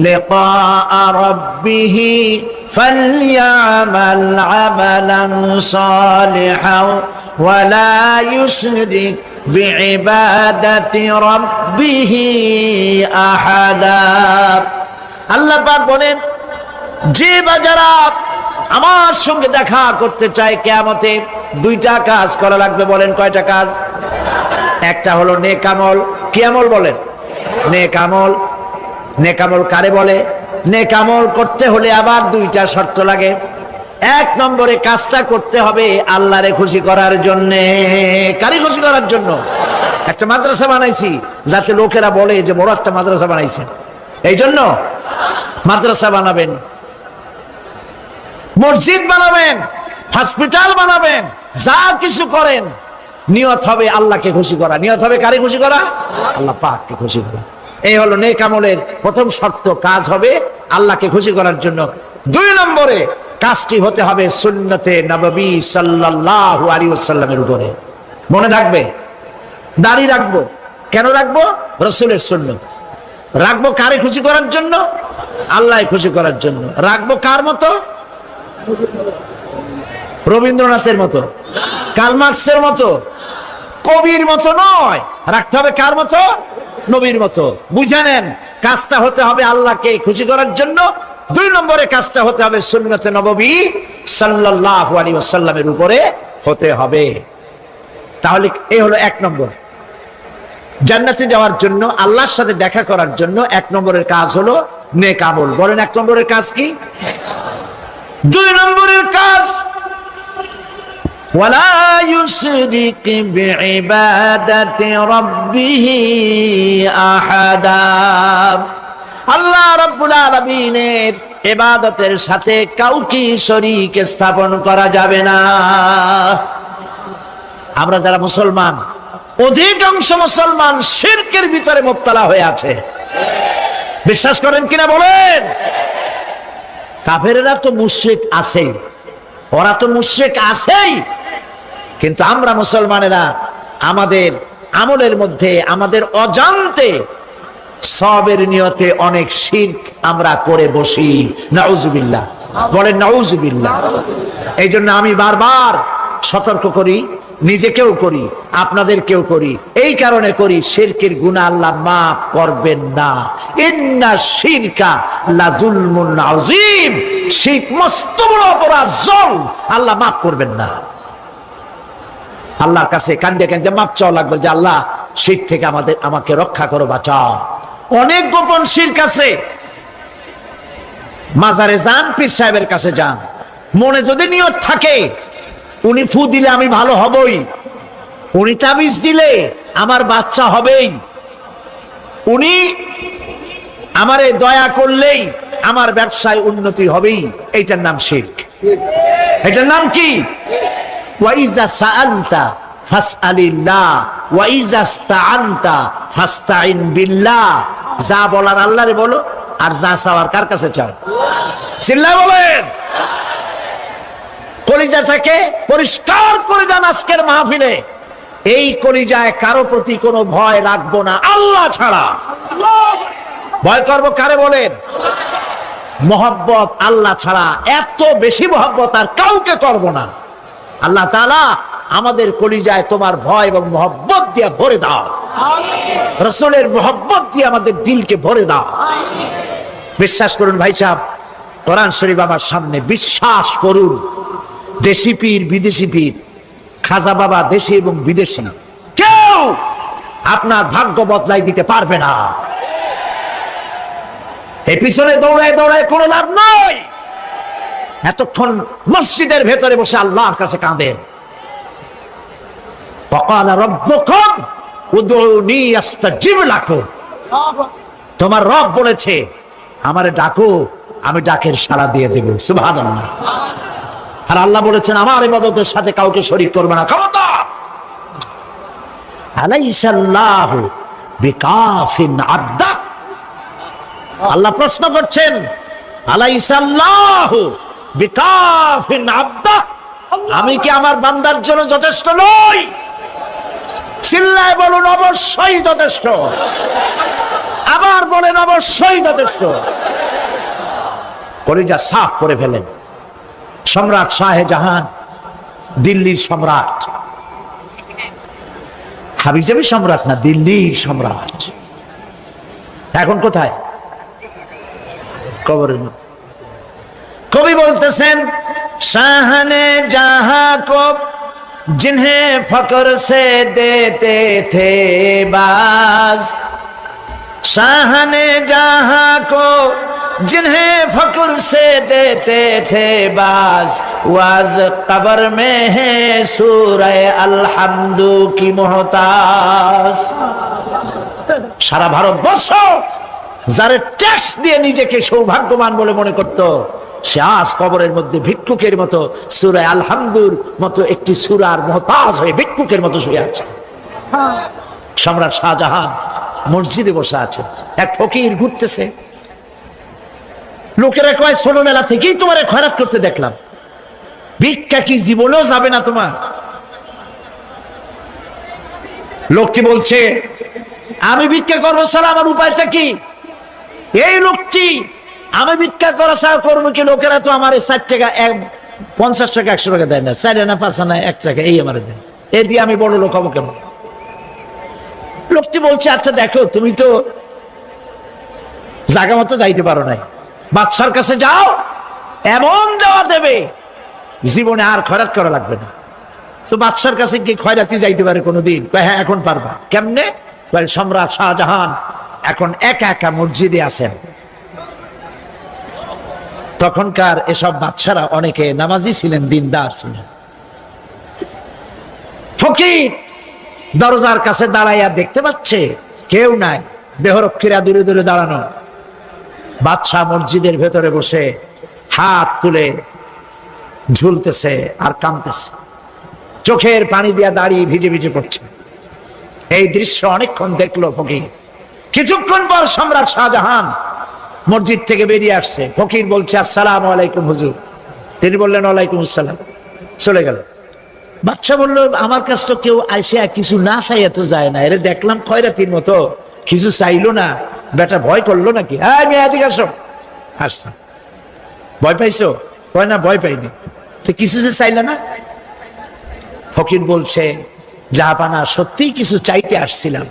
লিকাআ রাব্বিহি ফালইয়ামাল আমালান সালিহান ওয়া লা ইউশরিক বিইবাদাতি রাব্বিহি আহাদা। আল্লাহ পাক বলেন, যে বাজারা আমার সঙ্গে দেখা করতে চায় কিয়ামতে, দুইটা কাজ করা লাগবে। বলেন কয়টা কাজ? একটা হলো নেক আমল। কি আমল বলেন? নেক আমল। নেক আমল কারে বলে? নেক আমল করতে হলে আবার দুইটা শর্ত লাগে। এক নম্বরে কাজটা করতে হবে আল্লাহরে খুশি করার জন্যে। কারে খুশি করার জন্য? একটা মাদ্রাসা বানাইছি যাতে লোকেরা বলে যে বড় একটা মাদ্রাসা বানাইছেন, এই জন্য মাদ্রাসা বানাবেন, মসজিদ বানাবেন, হসপিটাল বানাবেন, যা কিছু করেন নিয়ত হবে আল্লাহকে খুশি করা। নিয়ত হবে কারে খুশি করা? আল্লাহ পাককে খুশি করা। এই হলো নেক আমলের প্রথম শর্ত, কাজ হবে আল্লাহকে খুশি করার জন্য। দুই নম্বরে কাজটি হতে হবে সুন্নতে নববী সাল্লাল্লাহু আলাইহি ওয়াসাল্লামের উপরে। মনে থাকবে, দাড়ি রাখবো। কেন রাখবো? রাসূলের সুন্নাত। রাখবো কারে খুশি করার জন্য? আল্লাহ খুশি করার জন্য। রাখবো কার মতো? রবীন্দ্রনাথের মতো, কার্ল মার্কসের মতো, কবির মতো নয়। রাখতে হবে কার মতো? নবীর মতো। বুঝে নেন, কাজটা হতে হবে আল্লাহকে খুশি করার জন্য, 2 নম্বরে কাজটা হতে হবে সুন্নতে নববী সাল্লাল্লাহু আলাইহি ওয়াসাল্লামের উপরে হতে হবে। তাহলে এই হলো 1 নম্বর। জান্নাতে যাওয়ার জন্য, আল্লাহর সাথে দেখা করার জন্য 1 নম্বরের কাজ হলো নেক আমল। বলেন 1 নম্বরের কাজ কি? 2 নম্বরের কাজ ওয়ালা ইউশরিক বিইবাদাতি রাব্বিহি আহাদা। আল্লাহ রাব্বুল আলামিনের ইবাদতের সাথে কাউকে শরীক স্থাপন করা যাবে না। আমরা যারা মুসলমান, অধিকাংশ মুসলমান শিরকের ভিতরে মুবতালা হয়ে আছে। বিশ্বাস করেন কিনা বলেন? কাফেররা তো মুশরিক আছেই, ওরা তো মুশরিক আছেই, কিন্তু আমরা মুসলমানেরা আমাদের আমলের মধ্যে, আমাদের অজান্তে সওয়াবের নিয়তে অনেক শিরক আমরা করে বসি। নাউজুবিল্লাহ, বলেন নাউজুবিল্লাহ। এই জন্য আমি বারবার সতর্ক করি, নিজেকেও করি, আপনাদেরকেও করি। এই কারণে করি, শিরকের গুনাহ আল্লাহ মাফ করবেন না। ইন্না শিরকা লাযুলমুন আযীম, শিরক মস্ত বড় অপরাধ, জুলম, আল্লাহ মাফ করবেন না। আল্লাহর কাছে কান্দে কান্দে মাপ চাওয়া লাগবে যে আল্লাহ শিরক থেকে আমাকে রক্ষা করো, বাঁচাও। অনেক গোপন শিরক আছে। মাজারে যান, পীর সাহেবের কাছে যান, মনে যদি নিয়ত থাকে উনি ফু দিলে আমি ভালো হবই, উনি তাবিজ দিলে আমার বাচ্চা হবেই, উনি আমারে দয়া করলেই আমার ব্যবসায় উন্নতি হবেই, এইটার নাম শিরক। এটার নাম কি? ওয়াইজা সাআলতা ফাসআলিল্লাহ ওয়াইজা ইসতাআনতা ফাসতাইন বিল্লাহ। যা বলার আল্লাহরে বলো, আর যা চাওয়ার কার কাছে চাও? চিল্লায় বলেন। কলিজাটাকে পরিষ্কার করে যান আজকের মাহফিলে। এই কলিজায় কারো প্রতি কোনো ভয় রাখবো না আল্লাহ ছাড়া। ভয় করবো কারে বলেন? মহব্বত আল্লাহ ছাড়া, এত বেশি মহব্বত আর কাউকে করব না। আল্লাহ তাআলা আমাদের কলিজায় তোমার ভয় এবং মহব্বত দিয়ে ভরে দাও, রাসূলের মহব্বত দিয়ে আমাদের দিলকে ভরে দাও। বিশ্বাস করুন ভাই সাহেব, কোরআন শরীফ আমার সামনে, বিশ্বাস করুন, দেশি পীর বিদেশি পীর, খাজা বাবা দেশি এবং বিদেশি, কেউ আপনার ভাগ্য বদলাই দিতে পারবে না। এই পিছনে দৌড়ায় দৌড়ায় কোনো লাভ নয়। এতক্ষণ মসজিদের ভেতরে বসে আল্লাহর কাছে কাঁদেন। ওয়াকালা রাব্বুকুম উদউনি আস্তাজিব লাকুম। তোমার রব বলেছে আমারে ডাকো, আমি ডাকের সাড়া দিয়ে দেব। সুবহানাল্লাহ। আর আল্লাহ বলেছেন আমার ইবাদতের সাথে কাউকে শরীক করবে না। খবরদার। আলাইসাল্লাহু বিকাফিন আবদা। আল্লাহ প্রশ্ন করছেন, আলাইসাল্লাহু বিকাফিন আবদা, আমি কি আমার বান্দার জন্য যথেষ্ট নই? চিল্লায় বলুন অবশ্যই যথেষ্ট। আবার বলেন অবশ্যই যথেষ্ট। কলিজা সাফ করে ফেলেন। সম্রাট শাহজাহান, দিল্লির সম্রাট, হাবিজাবি সম্রাট না, দিল্লির সম্রাট। এখন কোথায়? কবরের মধ্যে। কবি বলতেছেন, শাহনে জাহাं को जिन्हें फक्र से देते थे बाज, शाहने जहां को जिन्हें फक्र से देते थे बाज, वाज कब्र में है सूरह अलहम्दु की मोहताज। সারা ভারতবর্ষ যারা ট্যাক্স দিয়ে নিজেকে সৌভাগ্যবান বলে মনে করত, সে আজ কবরের মধ্যে ভিক্ষুকের মতো সূরা আলহামদুর মতো একটি সূরার মুহতাজ হয়ে ভিক্ষুকের মতো শুয়ে আছে। সম্রাট শাহজাহান মসজিদে বসে আছে, এক ফকির ঘুরতেছে। লোকেরা কয় ছোটবেলা থেকেই তোমার খয়রাত করতে দেখলাম, ভিক্ষা কি জীবনেও যাবে না তোমার? লোকটি বলছে, আমি ভিক্ষা করবো ছাড়া আমার উপায়টা কি? এই লোকটি আমি ভিক্ষা করা ছাড়া করবো কি? লোকেরা তো আমার 60 টাকা 50 টাকা 100 টাকা দেয় না, 4 আনা 5 আনা 1 টাকা এই আমার দেয়, এ দিয়ে আমি বড় লোক হবো কেমন? লোকটি বলছে, আচ্ছা দেখো, তুমি তো জায়গা মতো যাইতে পারো নাই, বাদশার কাছে যাও, এমন দেওয়া দেবে জীবনে আর খয়রাত করা লাগবে না। তো বাদশার কাছে কি খয়রাতি যাইতে পারে কোনোদিন? হ্যাঁ এখন পারবা। কেমনে? সম্রাট শাহজাহান এখন একা একা মসজিদে আছেন। তখনকার এসব বাদশারা অনেকে নামাজি ছিলেন, দিনদার ছিলেন। ফকির দরজার কাছে দাঁড়াইয়া দেখতে পাচ্ছে কেউ নাই, দেহরক্ষীরা দূরে দূরে দাঁড়ানো। বাদশাহ মসজিদের ভেতরে বসে হাত তুলে ঝুলতেছে আর কাঁদতেছে, চোখের পানি দিয়া দাঁড়িয়ে ভিজে ভিজে পড়ছে। এই দৃশ্য অনেকক্ষণ দেখলো ফকির। কিছুক্ষণ পর সম্রাট শাহজাহান মসজিদ থেকে বেরিয়ে আসছে। ফকির বলছে, আসসালামু আলাইকুম হুজুর। তিনি বললেন, ওয়ালাইকুম আসসালাম। চলে গেল। বাদশা বলল, আমার কাছ তো কেউ আইসে কিছু না চাইয়া তো যায় না, এর দেখলাম খয়রাতির মতো কিছু চাইলো না, বেটা ভয় করলো নাকি? হ্যাঁ মেয়ে এদিকে আসো। আসছে। ভয় পাইছো? কয় না ভয় পাইনি। তো কিছু যে চাইলে না? ফকির বলছে, জাহাপানা সত্যিই কিছু চাইতে আসছিলাম।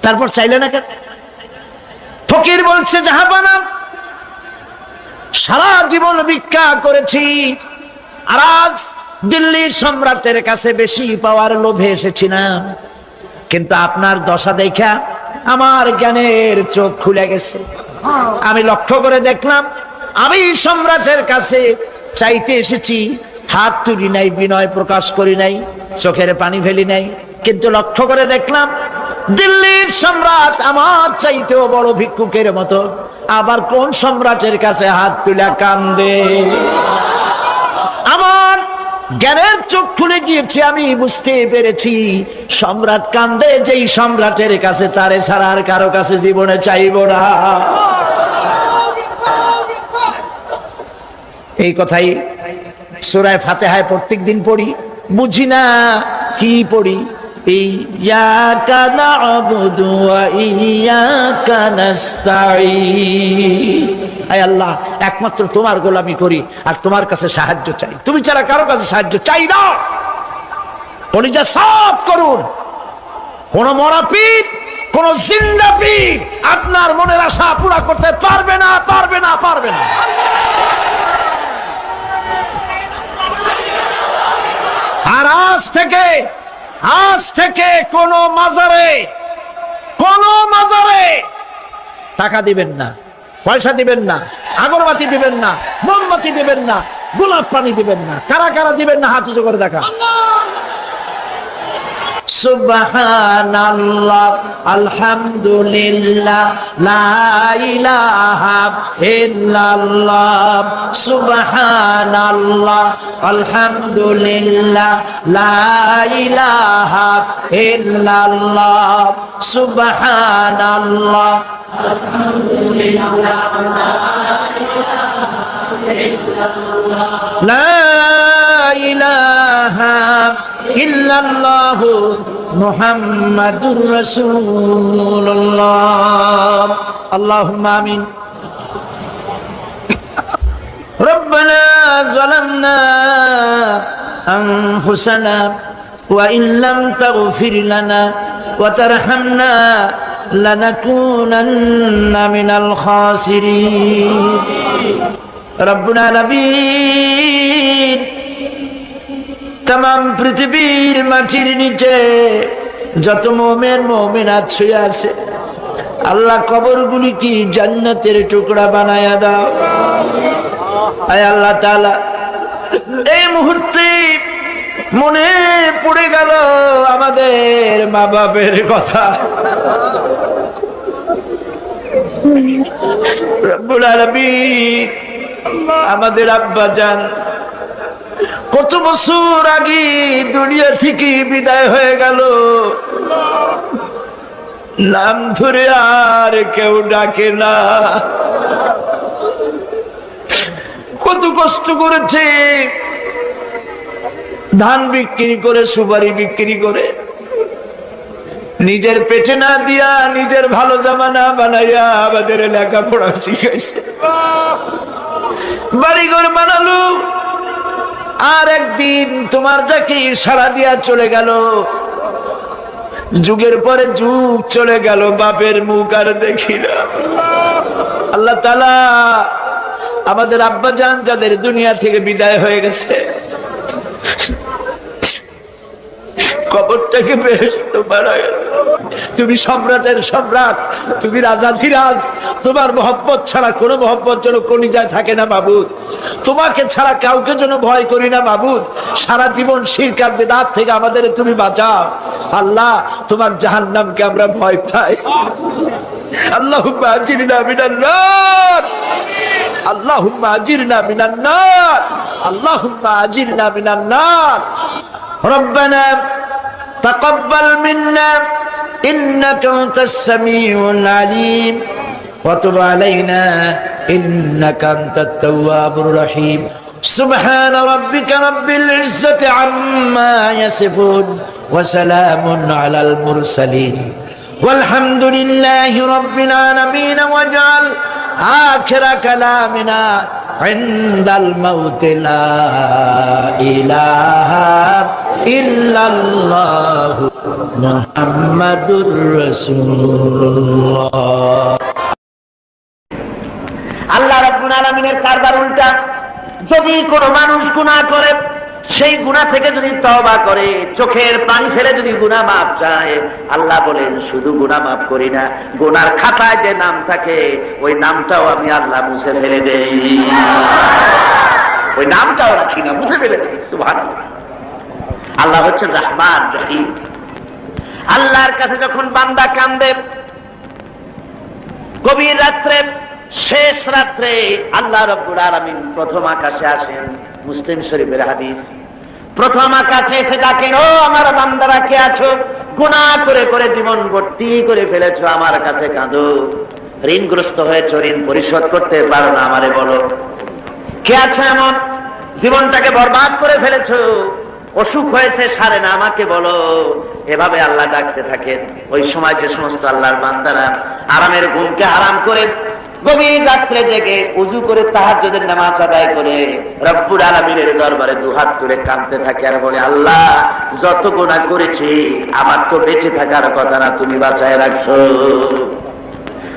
তারপর চাইলে না কেন? ফকির বলছে, জাহাপানা সারা জীবন ভিক্ষা করেছি, আর আজ দিল্লির সম্রাটের কাছে বেশি পাওয়ার লোভে এসেছিলাম, কিন্তু আপনার দশা দেখা আমার জ্ঞানের চোখ খুলে গেছে। আমি লক্ষ্য করে দেখলাম, আমি সম্রাটের কাছে চাইতে এসেছি, হাত তুলি নাই, বিনয় প্রকাশ করি নাই, চোখের পানি ফেলি নাই, কিন্তু লক্ষ্য করে দেখলাম দিল্লির সম্রাট আমার চাইতেও বড় ভিক্ষুকের মতো। আবার কোন সম্রাটের কাছে হাত তুলে কান্দে? আমার জ্ঞানের চোখ খুলে গিয়েছে, আমি বুঝতে পেরেছি সম্রাট কান্দে যেই সম্রাটের কাছে, তারে ছাড়া আর কারো কাছে জীবনে চাইব না। এই কথাই সূরা ফাতিহায় প্রত্যেক দিন পড়ি, বুঝি না কি পড়ি। ইয়াকা না'বুদু ওয়া ইয়াকা নাস্তাঈন। আয় আল্লাহ, একমাত্র তোমার গোলামি করি আর তোমার কাছে সাহায্য চাই, তুমি ছাড়া কারো কাছে সাহায্য চাই না। কলিজা সাফ করুন। কোন মরা পীর, কোন জিন্দা পীর আপনার মনের আশা পুরা করতে পারবে না, পারবে না, পারবে না। আর আজ থেকে কোন মাজারে টাকা দিবেন না, পয়সা দিবেন না, আগরবাতি দিবেন না, মোমবাতি দিবেন না, গোলাপ পানি দিবেন না। কারা কারা দিবেন না হাত উঁচু করে দেখা। সুবহানাল্লাহ, আলহামদুলিল্লাহ, লা ইলাহা ইল্লাল্লাহ। সুবহানাল্লাহ, আলহামদুলিল্লাহ, লা ইলাহা ইল্লাল্লাহ। সুবহানাল্লাহ, আলহামদুলিল্লাহ, লা ইলাহা ইল্লাল্লাহ, মুহাম্মাদুর রাসূলুল্লাহ। আল্লাহুম্মা আমিন। রব্বানা যালামনা আনফুসানা ওয়া ইন লাম তাগফির লানা ওয়া তারহামনা লানাকুনান্না মিনাল খাসিরিন। রব্বুল আলামিন, তাম পৃথিবীর মাটির নিচে যত মুমিন মুমিনাত শুয়ে আছে, আল্লাহ কবরগুলি কি জান্নাতের টুকরা বানায়া দাও। আয় আল্লাহ তাআলা, এই মুহূর্তে মনে পড়ে গেল আমাদের মা বাপের কথা। রব্বুল আলামিন, আমাদের আব্বা জান কত বছর আগে দুনিয়া থেকে বিদায় হয়ে গেল, নাম ধরে আর কেউ ডাকে না। কত কষ্ট করেছে, ধান বিক্রি করে, সুপারি বিক্রি করে, নিজের পেটে না দিয়া নিজের ভালো জামা না বানাইয়া আমাদের লেখাপড়া শিখাইছে, বাড়িঘর বানালো। আর একদিন তোমার ডাকে সাড়া দিয়া চলে গেল। যুগের পরে যুগ চলে গেল, বাপের মুখ আর দেখি না। আল্লাহ তাআলা আমাদের আব্বাজান যাদের দুনিয়া থেকে বিদায় হয়ে গেছে, কবরটাকে বেহেশত বানায়। তুমি সম্রাটের সম্রাট, তুমি রাজাধিরাজ, তোমার মহব্বত ছাড়া কোনো মহব্বত যেন কলিজায় থাকে না মাবুদ। তোমাকে ছাড়া কাউকে যেন ভয় করি না মাবুদ। সারা জীবন শিরক আর বিদআত থেকে আমাদের তুমি বাঁচাও আল্লাহ। তোমার জাহান্নামকে আমরা ভয় পাই। আল্লাহুম্মা আজিরনা মিনান নার, আল্লাহুম্মা আজিরনা মিনান নার, আল্লাহুম্মা আজিরনা মিনান নার। রব্বানা তাকাব্বাল মিন্না ইন্নাকা আনতাস সামিউল আলিম ওয়া তুব আলাইনা ইন্নাকা আনতাত তাওয়াবুর রহিম। সুবহান রাব্বিকা রাব্বিল ইজ্জাতি আম্মা ইয়াসিফুন ওয়া সালামুন আলাল মুরসালিন ওয়ালহামদুলিল্লাহি রাব্বিল আলামিন। ওয়াজআল আখিরা কালামিনা ইনদাল মাউতি লা ইলাহা ইল্লাল্লাহু মুহাম্মাদুর রাসূলুল্লাহ। আল্লাহ রাব্বুল আলামিনের কারবার উল্টা। যদি কোনো মানুষ গুনাহ করে, সেই গুনাহ থেকে যদি তওবা করে, চোখের পানি ফেলে যদি গুনাহ মাফ চায়, আল্লাহ বলেন শুধু গুনাহ মাফ করি না, গুনার খাতায় যে নাম থাকে ওই নামটাও আমি আল্লাহ মুছে ফেলে দেই। ওই নামটাও রাখি না, মুছে ফেলে দেই। সুবহানাল্লাহ। আল্লাহ হচ্ছেন রহমান রহিম। আল্লাহর কাছে যখন বান্দা কান্দে, গভীর রাত্রে, শেষ রাত্রে আল্লাহ রাব্বুল আলামিন প্রথম আকাশে আসেন। মুসলিম শরীফের হাদিস। প্রথম আকাশে এসে ডাকেন, ও আমার বান্দারা কে আছো? গুনাহ করে করে জীবন ভর্তি করে ফেলেছো, আমার কাছে কাঁদো। ঋণগ্রস্ত হয়েছো, ঋণ পরিশোধ করতে পারো না, আমারে বলো। কে আছো এমন জীবনটাকে বরবাদ করে ফেলেছো, অসুখ হয়েছে সারে না, আমাকে বলো। এভাবে আল্লাহ ডাকতে থাকেন। ওই সময় যে সমস্ত আল্লাহর বান্দারা আরামের ঘুমকে হারাম করে গভীর রাত্রে জেগে উযু করে তাহাজ্জুদের নামাজ আদায় করে রব্বুল আলামিনের দরবারে দুহাত তুলে কাঁদতে থাকে আর বলে, আল্লাহ যত গুনাহ করেছি আমার তো বেঁচে থাকার কথা না, তুমি বাঁচায় রাখছো।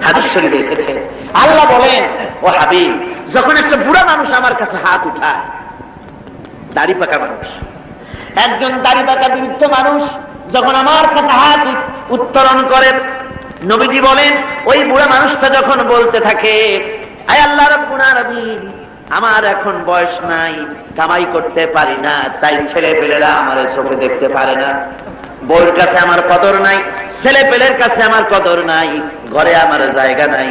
হাদিস শরীফে এসেছে, আল্লাহ বলেন, ও হাবিব, যখন একটা বুড়া মানুষ আমার কাছে হাত উঠায়, দাড়ি পাকা মানুষ, একজন দাড়ি পাকা বৃদ্ধ মানুষ যখন আমার কাছে হাত উত্তোলন করে, নবীজি বলেন ওই বুড়া মানুষটা যখন বলতে থাকে, আয় আল্লাহ রাব্বুল আলামিন, আমার এখন বয়স নাই, কামাই করতে পারি না, তাই ছেলে পেলেরা আমার চোখে দেখতে পারে না, বউর কাছে আমার কদর নাই, ছেলে পেলের কাছে আমার কদর নাই, ঘরে আমার জায়গা নাই,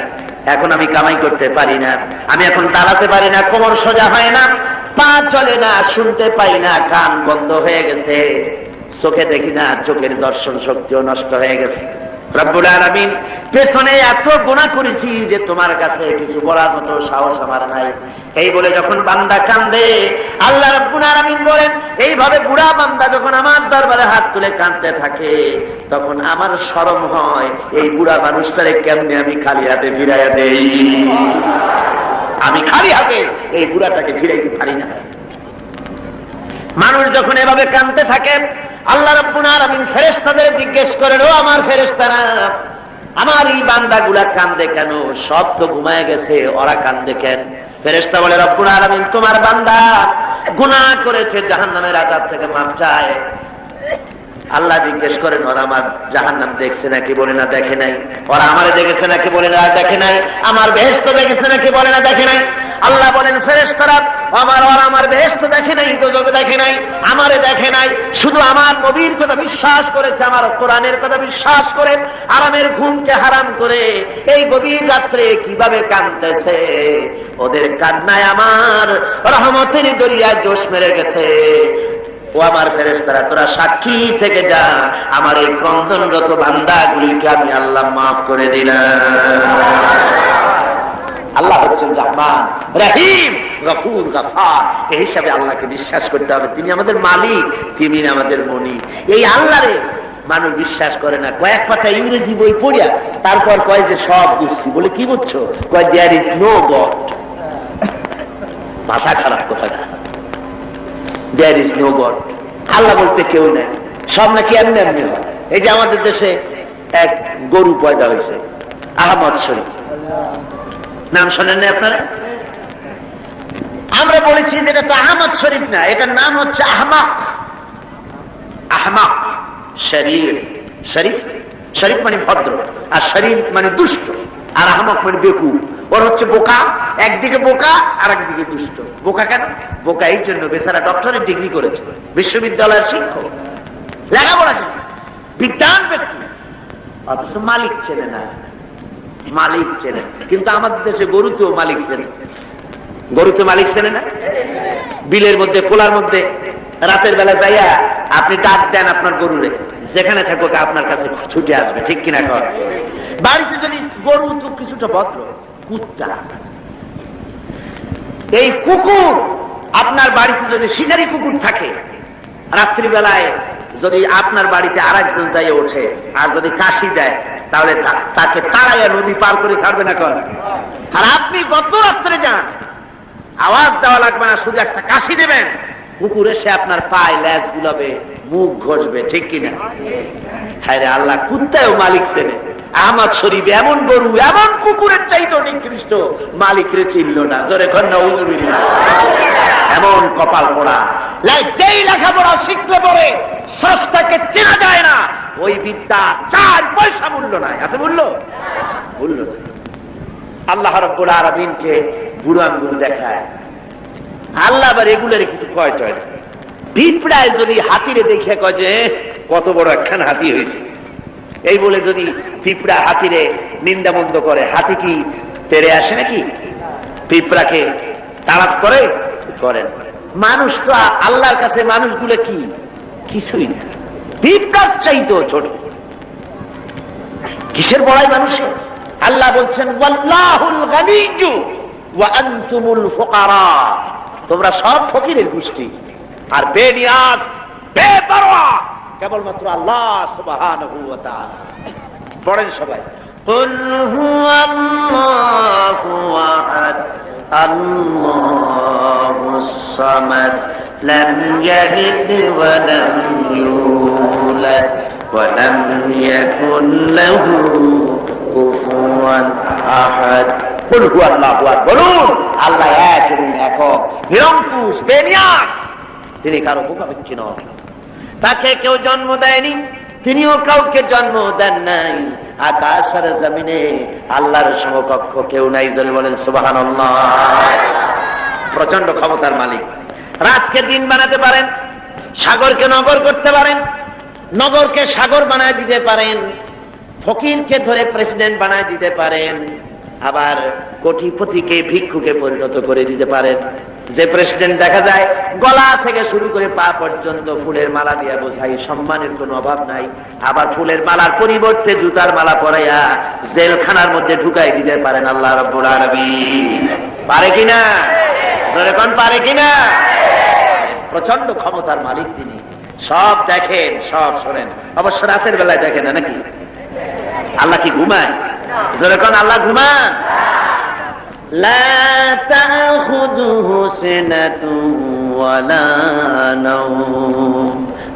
এখন আমি কামাই করতে পারি না, আমি এখন দাঁড়াতে পারি না, কোমর সোজা হয় না, পা চলে না, শুনতে পাই না, কান বন্ধ হয়ে গেছে, চোখে দেখি না, চোখের দর্শন শক্তিও নষ্ট হয়ে গেছে। রব্বুল আলামিন, পেছনে এত গুনাহ করেছি যে তোমার কাছে কিছু বলার মতো সাহস আমার নাই। এই বলে যখন বান্দা কান্দে, আল্লাহ রব্বুল আলামিন বলেন, এইভাবে বুড়া বান্দা যখন আমার দরবারে হাত তুলে কাঁদতে থাকে, তখন আমার শরম হয়, এই বুড়া মানুষটারে কেমনে আমি খালি হাতে ফিরাইয়া দেই। আমি খালি হাতে এই বুড়াটাকে ফিরাইতে পারি না। মানুষ যখন এভাবে কাঁদতে থাকে, আল্লাহ রাব্বুল আলামিন ফেরেশতাদের জিজ্ঞেস করেন, ও আমার ফেরেশতারা, আমার এই বান্দাগুলা কান্দে কেন? সব তো ঘুমায় গেছে, ওরা কান্দে কেন? ফেরেশতা বলে, রব্বুল আলামিন, তোমার বান্দা গুনাহ করেছে, জাহান্নামের আযাব থেকে মাফ চায়। আল্লাহ জিজ্ঞেস করেন, ওরা আমার জাহান্নাম দেখছে নাকি? বলে না, দেখে নাই। ওরা আমারে দেখেছে নাকি? বলে না, দেখে নাই। আমার বেহেশত দেখেছে নাকি? বলে না, দেখে নাই। আল্লাহ বলেন, ফেরেশতারা আমার বেহেশত দেখে নাই, দোজখ দেখে নাই, আমারে দেখে নাই, শুধু আমার নবীর কথা বিশ্বাস করেছে, আমার কোরআনের কথা বিশ্বাস করে আরামের ঘুমকে হারাম করে এই গভীর রাত্রে কিভাবে কাঁদতেছে, ওদের কান্নায় আমার রহমতের দরিয়ায় জোশ মেরে গেছে। ও আমার ফেরেশতারা, তোরা সাক্ষী থেকে যা, আমার এই ক্রন্দনরত বান্দাগুলিকে আমি আল্লাহ মাফ করে দিলাম। আল্লাহ হচ্ছেন রহমান রহিম গফুর গফার। এই হিসাবে আল্লাহকে বিশ্বাস করতে হবে, তিনি আমাদের মালিক, তিনি আমাদের মনি। এই আল্লাহরে মানুষ বিশ্বাস করে না। কয়েক পাতা ইংরেজি বই পড়িয়া তারপর কয় যে সব বুঝছি। বলে কি বুঝছো? কয় দেয়ার ইজ নো গড। মাথা খারাপ কথা। দেয়ার ইজ নো গড, আল্লাহ বলতে কেউ নেই, সব নাকি এমনি এমনি হয়। এই যে আমাদের দেশে এক গরু পয়দা হয়েছে, আহমদ শরীফ, নাম শোনেন না আপনারা? আমরা বলেছি যে এটা তো আহমদ শরীফ না, এটার নাম হচ্ছে আহমাক। আহমাক শরীফ, শরীফ শরীফ মানে ভদ্র, আর শরীফ মানে দুষ্ট, আর আহমক মানে বেকুব। ওর হচ্ছে বোকা, একদিকে বোকা আর একদিকে দুষ্ট। বোকা কেন? বোকা এই জন্য বেচারা ডক্টরের ডিগ্রি করেছে, বিশ্ববিদ্যালয়ের শিক্ষক, লেখাপড়া জানে, বিজ্ঞান ব্যক্তি, অথচ মালিক চেনে না। মালিক চেনে, কিন্তু আমাদের দেশে গরুতেও মালিক চেনে। গরুতে মালিক চেনে না? বিলের মধ্যে, খোলার মধ্যে রাতের বেলা যাইয়া আপনি ডাক দেন আপনার গরুরে, যেখানে থাকুক আপনার কাছে ছুটে আসবে, ঠিক কিনা কর? বাড়িতে যদি গরু তো কিছুটা ভদ্র, কুত্তা, এই কুকুর আপনার বাড়িতে যদি শিকারী কুকুর থাকে, রাত্রিবেলায় যদি আপনার বাড়িতে আরেকজন যাই ওঠে আর যদি কাশি দেয়, তাহলে তাকে তাড়াইয়া নদী পার করে ছাড়বে না কর? আর আপনি গত রাত্রে যান, আওয়াজ দেওয়া লাগবে না, শুধু একটা কাশি দেবেন, কুকুর এসে আপনার পায়ে ল্যাজ গুলাবে, মুখ ঘষবে, ঠিক কিনা? হ্যাঁ রে আল্লাহ, কুত্তায়ও মালিক চেনে। আহমদ শরীফ এমন গরু, এমন কুকুরের চাইতো নিকৃষ্ট, মালিক রে চিনল না। জোরে কন্যা উজুবিল্লাহ। এমন কপাল পোড়া। যেই লেখাপড়া শিখলে পরে স্রষ্টাকে চেনা যায় না, ওই বিদ্যা 4 পয়সা মূল্য নাই। আছে মূল্য? মূল্য নাই। আল্লাহ রাব্বুল আলামিনকে বুড়ো আঙ্গুল দেখায়। আল্লাহ আবার এগুলোর কিছু কয় টয় না। পিঁপড়ায় যদি হাতিরে দেখে কয় যে কত বড় একখান হাতি হয়েছে, এই বলে যদি পিঁপড়া হাতিরে নিন্দামন্দ করে, হাতি কি তেড়ে আসে নাকি? পিঁপড়াকে তাড়াত করে? করেন। মানুষ তো আল্লাহর কাছে মানুষগুলো কি? কিছুই না, পিঁপড়ার চাইতো ছোট। কিসের বড়াই মানুষের? আল্লাহ বলছেন ওয়াল্লাহুল গানিয়্যু ওয়া আনতুমুল ফুকারা, তোমরা সব ফকিরের গোষ্ঠী আর বেনিয়াজ, বেপরোয়া কেবলমাত্র আল্লাহ সুবহানাহু ওয়া তাআলা। পড়েন সবাই, কুল হুয়াল্লাহু আহাদ আল্লাহুস সামাদ লাম ইয়ালিদ ওয়া লাম ইউলাদ ওয়া লাম ইয়াকুল লাহু কুফুয়ান আহাদ। কুল হুয়াল্লাহু আহাদ, বলুন আল্লাহ এক এবং একক, নিরঙ্কুশ, বেনিয়াজ, তিনি কারো মুখাপেক্ষী নন। তাকে কেউ জন্ম দেয়নি, তিনিও কাউকে জন্ম দেন নাই। আকাশ আর জমিনে আল্লাহর সমকক্ষ কেউ নাই। জল বলেন সুবহানাল্লাহ। প্রচন্ড ক্ষমতার মালিক। রাতকে দিন বানাতে পারেন, সাগরকে নগর করতে পারেন, নগরকে সাগর বানায় দিতে পারেন, ফকিরকে ধরে প্রেসিডেন্ট বানায় দিতে পারেন, আবার কোটিপতিকে ভিক্ষুকে পরিণত করে দিতে পারেন। যে প্রেসিডেন্ট দেখা যায় গলা থেকে শুরু করে পা পর্যন্ত ফুলের মালা দিয়ে বোঝাই, সম্মানের কোনো অভাব নাই। আবার ফুলের মালার পরিবর্তে জুতার মালা পরাইয়া জেলখানার মধ্যে ঢুকাই দিতে পারেন আল্লাহ রাব্বুল আলামিন। পারে কিনা? জোরে কোন পারে কিনা? প্রচন্ড ক্ষমতার মালিক তিনি। সব দেখেন, সব শোনেন। অবশ্য রাতের বেলায় দেখেন না নাকি? আল্লাহ কি ঘুমায়? জোরে কোন আল্লাহ ঘুমান? লা তাখুযুহু সিনাতুন ওয়ালা নাওম,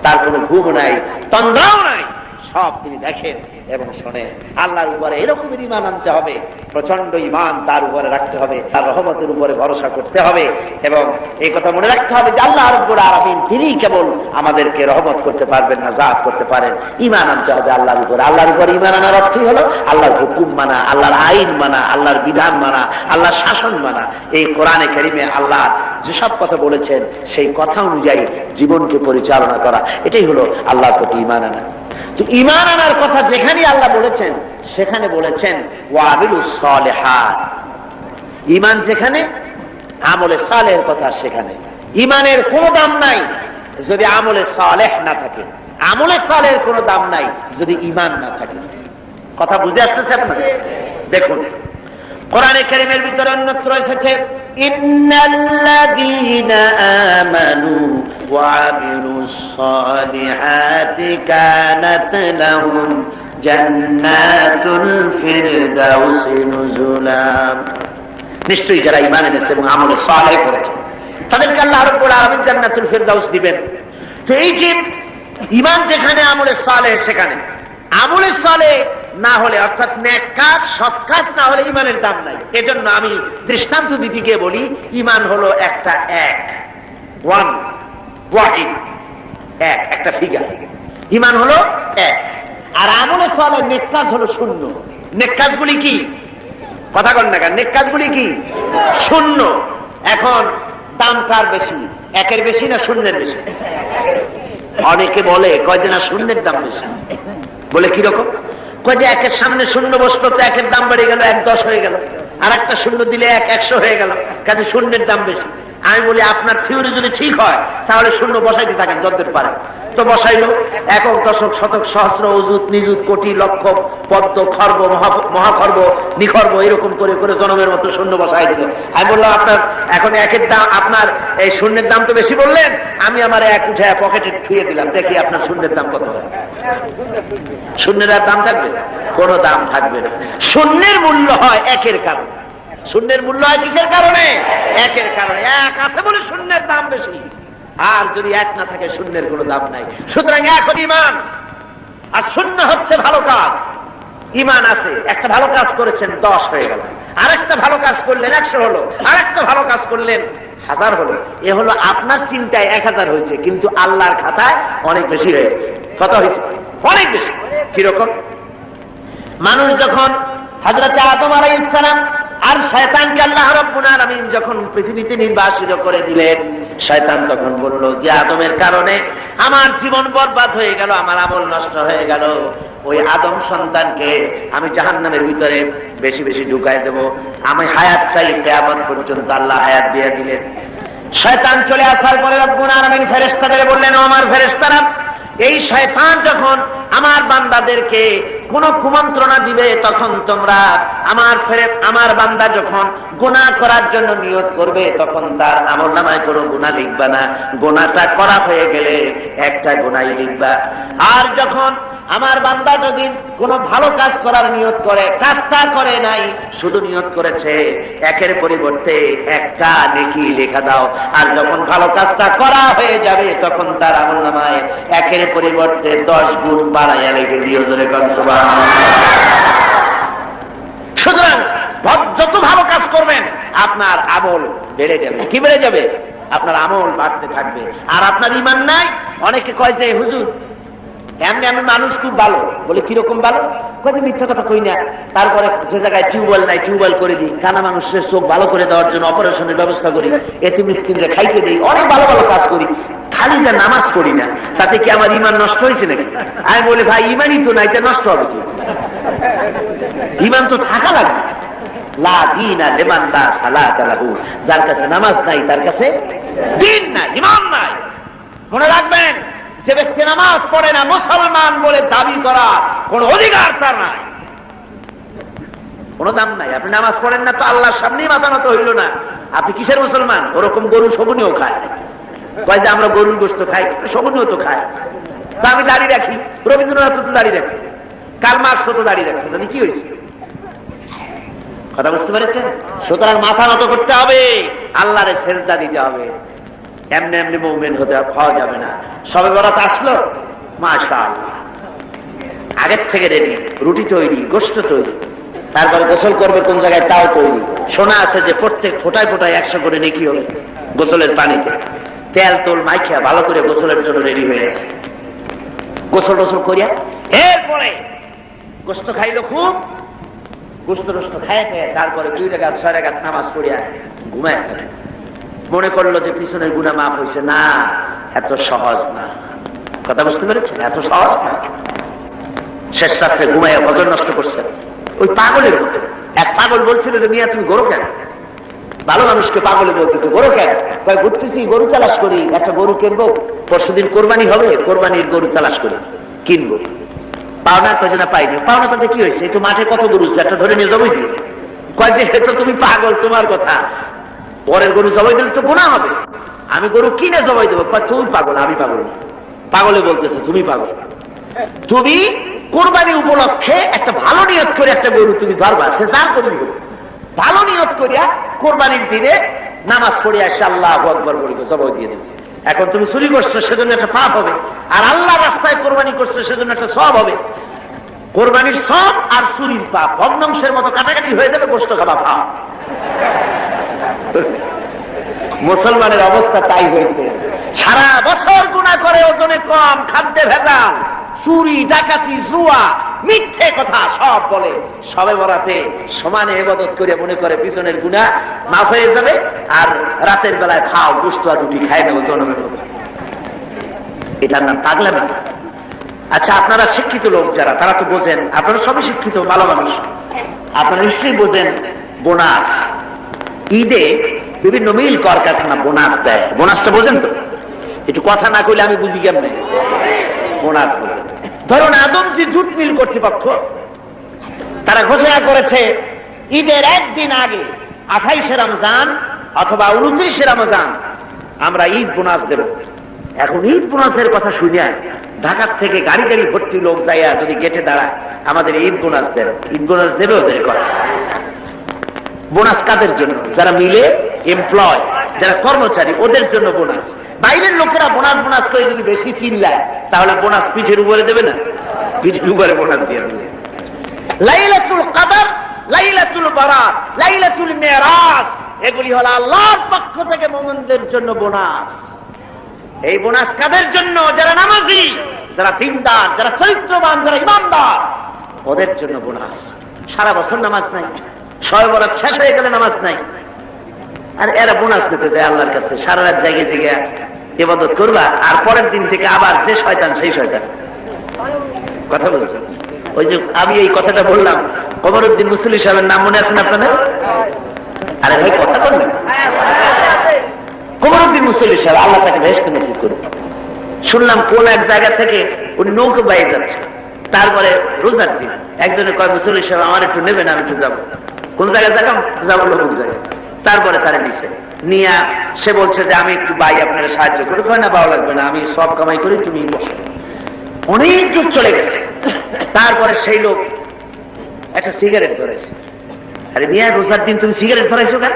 তার কোনো ঘুম নাই, তন্দ্রাও নাই, সব তিনি দেখেন এবং শোনেন। আল্লাহর উপরে এরকমের ঈমান আনতে হবে, প্রচন্ড ঈমান তার উপরে রাখতে হবে, তার রহমতের উপরে ভরসা করতে হবে এবং এই কথা মনে রাখতে হবে যে আল্লাহ রাব্বুল আলামিন তিনিই কেবল আমাদেরকে রহমত করতে পারবেন, নাজাত করতে পারেন। ঈমান আনতে হবে আল্লাহর উপরে। আল্লাহর উপরে ঈমান আনার অর্থই হলো আল্লাহর হুকুম মানা, আল্লাহর আইন মানা, আল্লাহর বিধান মানা, আল্লাহর শাসন মানা। এই কোরআনে কারিমে আল্লাহ যেসব কথা বলেছেন সেই কথা অনুযায়ী জীবনকে পরিচালনা করা, এটাই হলো আল্লাহর প্রতি ঈমান আনা। ঈমান আনার কথা যেখানে আল্লাহ বলেছেন সেখানে বলেছেন ওয়াবিলুস সালিহাত। ঈমান যেখানে, আমলে সালেহের কথা সেখানে। ঈমানের কোনো দাম নাই যদি আমলে সালেহ না থাকে, আমলে সালেহের কোনো দাম নাই যদি ঈমান না থাকে। কথা বুঝে আসতেছে আপনার? দেখুন কোরআনে কারীমের ভিতরে অন্যত্র এসেছে ইন্নাল্লাযীনা আমানু ওয়া আমিলুস সালিহাতি কানাত লাহুম জান্নাতুল ফিরদাউসি নুজুলা। নিশ্চয়ই যারা ঈমান এনেছে এবং আমলে সালেহ করেছে তাদেরকে আল্লাহ রাব্বুল আলামিন জান্নাতুল ফিরদাউস দিবেন। তো এই যে ঈমান যেখানে, আমলে সালেহ সেখানে। আমলে সালেহ না হলে, অর্থাৎ নেক কাজ সৎ কাজ না হলে ইমানের দাম নাই। এজন্য আমি দৃষ্টান্ত দিতে গিয়ে বলি, ইমান হলো একটা এক, ওয়ান, ওয়াহিদ, এক, একটা ফিগার। ইমান হলো এক, আর আমলে সালেহ নেক কাজ হলো শূন্য। নেক কাজগুলি কি? কথা বলেন না কেন? নেক কাজগুলি কি? শূন্য। এখন দাম কার বেশি, একের বেশি না শূন্যের বেশি? অনেকে বলে, কয় যে না শূন্যের দাম বেশি। বলে কিরকম? কয় যে একের সামনে শূন্য বসলো তো একের দাম বেড়ে গেল, 1-10 হয়ে গেল, আর একটা শূন্য দিলে 100 হয়ে গেল, কাজে শূন্যের দাম বেশি। আমি বলি, আপনার থিওরি যদি ঠিক হয় তাহলে শূন্য বসাইতে থাকেন যতদূর পারে। তো বসাইল, একক, দশক, শতক, সহস্র, অযুত, নিযুত, কোটি, লক্ষ, পদ্ম, খর্ব, মহাখর্ব, নিখর্ব, এরকম করে করে জনমের মতো শূন্য বসাই দিল। আমি বললাম, আপনার এখন একের দাম, আপনার এই শূন্যের দাম তো বেশি বললেন, আমি আমার এক উঠে পকেটে থুয়ে দিলাম, দেখি আপনার শূন্যের দাম কত হয়। শূন্যের আর দাম থাকবে? কোনো দাম থাকবে না। শূন্যের মূল্য হয় একের কারণে। শূন্যের মূল্য হয় কিসের কারণে? একের কারণে। এক আছে বলে শূন্যের দাম বেশি, আর যদি এক না থাকে শূন্যের কোনো দাম নাই। সুতরাং এখন ইমান আর শূন্য হচ্ছে ভালো কাজ। ইমান আছে, একটা ভালো কাজ করেছেন 10 হয়ে গেল, আরেকটা ভালো কাজ করলেন 100 হলো, আরেকটা ভালো কাজ করলেন 1000 হলো। এ হলো আপনার চিন্তায় 1000 হয়েছে, কিন্তু আল্লাহর খাতায় অনেক বেশি হয়ে গেছে। কত হয়েছে? অনেক বেশি। কিরকম? মানুষ যখন হযরত আদম আলাইহিস সালাম আর শয়তানকে আল্লাহ রাব্বুল আলামিন যখন পৃথিবীতে নির্বাসিত করে দিলেন, শয়তান তখন বলল যে আদমের কারণে আমার জীবন বরবাদ হয়ে গেল, আমার আমল নষ্ট হয়ে গেল, ওই আদম সন্তানকে আমি জাহান্নামের ভিতরে বেশি বেশি ঢুকাই দেব, আমি হায়াত চাই কিয়ামত পর্যন্ত। আল্লাহ হায়াত দিয়ে দিলেন। শয়তান চলে আসার পরে রব্বুল আলামিন ফেরেশতাদের বললেন, ও আমার ফেরেশতারা, এই শয়তান যখন আমার বান্দাদেরকে কোন কুমন্ত্রণা দিবে, তখন তোমরা আমার বান্দা যখন গুনাহ করার জন্য নিয়ত করবে, তখন তার আমলনামায় কোনো গুনাহ লিখবা না, গুনাহটা করা হয়ে গেলে একটা গুনাহই লিখবা। আর যখন আমার বান্দা যদি কোনো ভালো কাজ করার নিয়ত করে, কাজটা করে নাই, শুধু নিয়ত করেছে, একের পরিবর্তে একটা নেকি লেখা দাও। আর যখন ভালো কাজটা করা হয়ে যাবে, তখন তার আমলনামায় একের পরিবর্তে 10 গুণ বাড়াইয়া লিখে দিও। জোরে কোন সুবহানাল্লাহ। সুতরাং যত ভালো কাজ করবেন আপনার আমল বেড়ে যাবে। কি বেড়ে যাবে? আপনার আমল বাড়তে থাকবে। আর আপনার ঈমান নাই। অনেকে কয় যে হুজুর এমনি আমি মানুষ খুব ভালো। বলে কিরকম ভালো? কয়ে মিথ্যা কথা কই না, তারপরে যে জায়গায় টিউবওয়েল নাই টিউবওয়েল করে দিই, কানা মানুষের চোখ ভালো করে দেওয়ার জন্য অপারেশনের ব্যবস্থা করি, এতিম মিসকিনরে খাইতে দিই, অনেক ভালো ভালো কাজ করি, খালি যা নামাজ পড়ি না, তাতে কি আমার ঈমান নষ্ট হয়েছে নাকি? আমি বলি ভাই ঈমানই তো নাই, তা নষ্ট হবে কি? ঈমান তো থাকা লাগবে। লা দীনা লিমান লা সালাতা লাহু, যার কাছে নামাজ নাই তার কাছে দ্বীন নাই, ঈমান নাই। মনে রাখবেন, যে ব্যক্তি নামাজ পড়ে না, মুসলমান বলে দাবি করা কোন অধিকার তার নাই, কোন দাম নাই। আপনি নামাজ পড়েন না তো আল্লাহর সামনেই মাথা নত হইল না, আপনি কিসের মুসলমান? ওরকম গরু শগুনিও খায়, কয় যে আমরা গরুর গোশত খাই, শগুনিও তো খায়। তো আমি দাঁড়িয়ে রাখি, রবীন্দ্রনাথ তো দাঁড়িয়ে রাখছে, কার্ল মার্কস তো দাঁড়িয়ে রাখছে, তাহলে কি হয়েছে? কথা বুঝতে পেরেছেন? সুতরাং মাথা নত করতে হবে, আল্লাহরে সেজদা দিতে হবে। এমনি এমনি মুমিন হতে পাওয়া যাবে না। সবে বরাত আসলো, মাশাআল্লাহ, আগের থেকে রেডি, রুটি তৈরি, গোশত তৈরি, তারপরে গোসল করবে কোন জায়গায় তাও তৈরি। শোনা আছে যে প্রত্যেক ফোটায় ফোটায় 100 করে নেকি হবে গোসলের পানিতে। তেল তোল মাইখা ভালো করে গোসলের জন্য রেডি হয়ে আছে। গোসল টোসল করিয়া এরপরে গোশত খাইলো খুব, গোশত টোস্ত খাইয়া খাইয়া তারপরে 2 রাকাত 6 রাকাত নামাজ পড়িয়া ঘুমায় ফেলে। মনে করলো যে পিছনের গুনাহ মাফ হয়েছে। না, এত সহজ না। কথা বুঝতে পেরেছেন? এত সহজ না। শেষ রাত্রে ঘুমাইয়া ফজর নষ্ট করছেন ওই পাগলের মতো। এক পাগল বলছিল যে মিয়া তুমি গরু কেন? ভালো মানুষকে পাগলে বলতেছে গরু কেন? কয় ঘুরতেছি, গরু তালাশ করি, একটা গরু কিনবো, পরশুদিন কোরবানি হবে, কোরবানির গরু তালাশ করি, কিনবো। পাওনা কয় না পাইনি। পাওনা তাতে কি হয়েছে? একটু মাঠে কত গরু একটা ধরে নিয়ে জবাই দিও। কয় যে তো তুমি পাগল, তোমার কথা, পরের গরু জবাই দিলে তো গুনাহ হবে, আমি গরু কিনে জবাই দেবো। তুমি পাগল, আমি পাগল না। পাগলে বলতেছে তুমি পাগল। তুমি কোরবানি উপলক্ষে একটা ভালো নিয়ত করে একটা গরু তুমি ধরবা, সে যার গরু ভালো নিয়ত করিয়া কোরবানির দিনে নামাজ পড়িয়া এসে আল্লাহু আকবার বলে জবাই দিয়ে দেবে। এখন তুমি চুরি করছো, সেজন্য একটা পাপ হবে, আর আল্লাহ রাস্তায় কোরবানি করছো, সেজন্য একটা সওয়াব হবে। কোরবানির সব আর চুরির পাপ ভগ্নাংশের মতো কাটাকাটি হয়ে যাবে, গোশত খাওয়া পাপ। মুসলমানের অবস্থা তাই হয়েছে, সারা বছর গুনাহ করে, ওজনে কম, খাদ্যে ভেজাল, চুরি ডাকাতি জুয়া মিথ্যে কথা সব বলে, সবে বরাতে সমানে ইবাদত করে মনে করে পিছনের গুনাহ মাফ হয়ে যাবে, আর রাতের বেলায় খাও গোশত আর রুটি খায় না ওজনের মতো। এটার নাম পাগলামি। আচ্ছা, আপনারা শিক্ষিত লোক যারা, তারা তো বোঝেন, আপনারা সবই শিক্ষিত ভালো মানুষ, আপনারা নিশ্চয়ই বোঝেন বোনাস। ঈদে বিভিন্ন মিল কলকারখানা বোনাস দেয়, বোনাসটা বোঝেন তো? একটু কথা না কইলে আমি বুঝি কেমনে বোনাস বোঝেন। ধরুন আদমজি জুট মিল কর্তৃপক্ষ তারা ঘোষণা করেছে ঈদের একদিন আগে 28শে রমজান অথবা 29শে রমজান আমরা ঈদ বোনাস দেব। এখন ঈদ বোনাসের কথা শুনে ঢাকার থেকে গাড়ি গাড়ি ভর্তি লোক যাইয়া যদি গেটে দাঁড়ায় আমাদের ঈদ বোনাস দেন, ঈদ বোনাস দেবে ওদের কথা। বোনাস কাদের জন্য? যারা মিলে এমপ্লয়, যারা কর্মচারী, ওদের জন্য বোনাস। বাইরের লোকেরা বোনাস বোনাস করে যদি বেশি চিল্লায় তাহলে বোনাস পিঠের উপরে দেবে না, পিঠের উপরে বোনাস দিয়ে দেবে। লাইলাতুল কদর, লাইলাতুল বারাত, লাইলাতুল মেরাজ, এগুলি হলো আল্লাহর পক্ষ থেকে মুমিনদের জন্য বোনাস। এই বোনাস কাদের জন্য? যারা নামাজি, যারা দিনদার, যারা চরিত্রবান, যারা ইমানদার, ওদের জন্য বোনাস। সারা বছর নামাজ নাই, শবে বরাত শেষ হয়ে গেলে নামাজ নাই, আর এরা বোনাস নিতে যায় আল্লাহর কাছে। সারা রাত জায়গায় জায়গায় ইবাদত করবা, আর পরের দিন থেকে আবার যে শয়তান সেই শয়তান। কথা বুঝলেন? ওই যে আমি এই কথাটা বললাম, কমরউদ্দিন মুসল্লি সাহেবের নাম মনে আছেন আপনাদের? আরে ভাই কথা বলবেন। কমরউদ্দিন মুসল্লি সাহেব, আল্লাহ তাকে বেহেশতে নসিব করুন। শুনলাম কোন এক জায়গা থেকে উনি নৌকা বাইরে যাচ্ছে, তারপরে রোজার দিন একজনে কয় মুসল্লি সাহেব আমার একটু নেবেন, আমি একটু যাবো। কোন জায়গায় যাবো? লোক জায়গায়। তারপরে তারা নিচে নিয়ে সে বলছে যে আমি একটু ভাই আপনাকে সাহায্য করি। কয় না, ভালো লাগবে না, আমি সব কামাই করি, তুমি বসো। অনেক দূর চলে গেছে। তারপরে সেই লোক একটা সিগারেট ধরেছে। আরে মিয়া, রোজার দিন তুমি সিগারেট ধরাইছো কেন?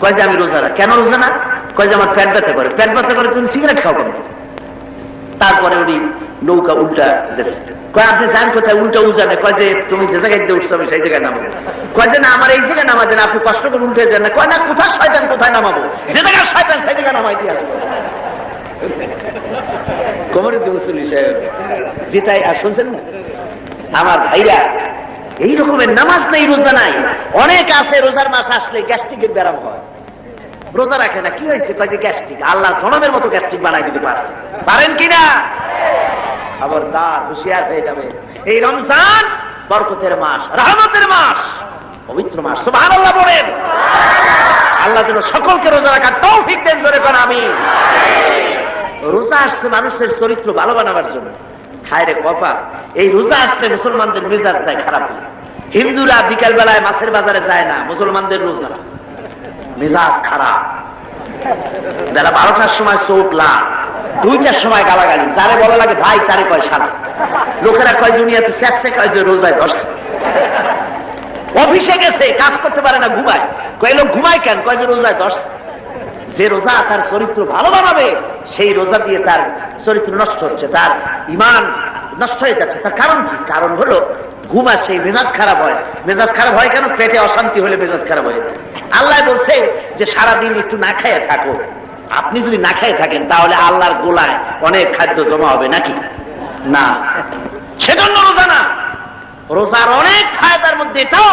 কয় যে আমি রোজা না। কেন রোজা না? কয় যে আমার পেট ব্যথা করে। পেট ব্যথা করে তুমি সিগারেট খাও কেন? তারপরে উনি নৌকা উল্টা দিয়েছে। কয় আপনি যান কোথায়? উল্টা উজানে। কয় যে তুমি যে জায়গায় দিয়ে উঠছো আমি সেই জায়গায় নামাবো। কয় যে না, আমার এই জায়গায় নামা দেন, আপনি কষ্ট করে উল্টে যান না। কয় না, কোথায় শয়তান কোথায় নামাবো, যে জায়গায় শয়তান সেই জায়গায় নামাই দিয়ে আসবো। কমরউদ্দিন মুসল্লি সাহেব জিতাই। আর শুনছেন না আমার ভাইরা, এই রকমের নামাজ নেই, রোজা নাই। অনেক আছে রোজার মাস আসলে গ্যাস্ট্রিকের ব্যারাম হয়, রোজা রাখে না। কি হয়েছে? কয় যে গ্যাস্ট্রিক। আল্লাহ জনমের মতো গ্যাস্ট্রিক বানাই দিতে পারেন কিনা? খবরদার, হুঁশিয়ার হয়ে যাবে। এই রমজান বরকতের মাস, রহমতের মাস, পবিত্র মাস। সুবহানাল্লাহ বলেন। আল্লাহ যেন সকলকে রোজা রাখার তৌফিক দেন, জোরে করে আমিন। রোজা আসছে মানুষের চরিত্র ভালো বানাবার জন্য। খায় রে কপা, এই রোজা আসলে মুসলমানদের মেজাজ যায় খারাপ। হিন্দুরা বিকাল বেলায় মাছের বাজারে যায় না, মুসলমানদের রোজা মেজাজ খারাপ। বেলা 12টার সময় চোখ লাল, 2টার সময় গালাগালি, যারে বলা লাগে ভাই তারে কয় শালা। লোকেরা কয় দুনিয়াতে স্যাঁচে, কয় যে রোজায় ধরছে। অফিসে গেছে, কাজ করতে পারে না, ঘুমায়। কয় লোক ঘুমায় কেন? কয় যে রোজায় ধরছে। যে রোজা তার চরিত্র ভালো বানাবে, সেই রোজা দিয়ে তার চরিত্র নষ্ট হচ্ছে, তার ঈমান নষ্ট হয়ে যাচ্ছে। তার কারণ কি? কারণ হলো ঘুম আসে, মেজাজ খারাপ হয়। মেজাজ খারাপ হয় কেন? পেটে অশান্তি হলে মেজাজ খারাপ হয়ে যায়। আল্লাহ বলছে যে সারাদিন একটু না খেয়ে থাকো। আপনি যদি না খেয়ে থাকেন তাহলে আল্লাহর গোলায় অনেক খাদ্য জমা হবে নাকি? না, সেজন্য রোজা না। রোজার অনেক ফায়দার মধ্যে এটাও,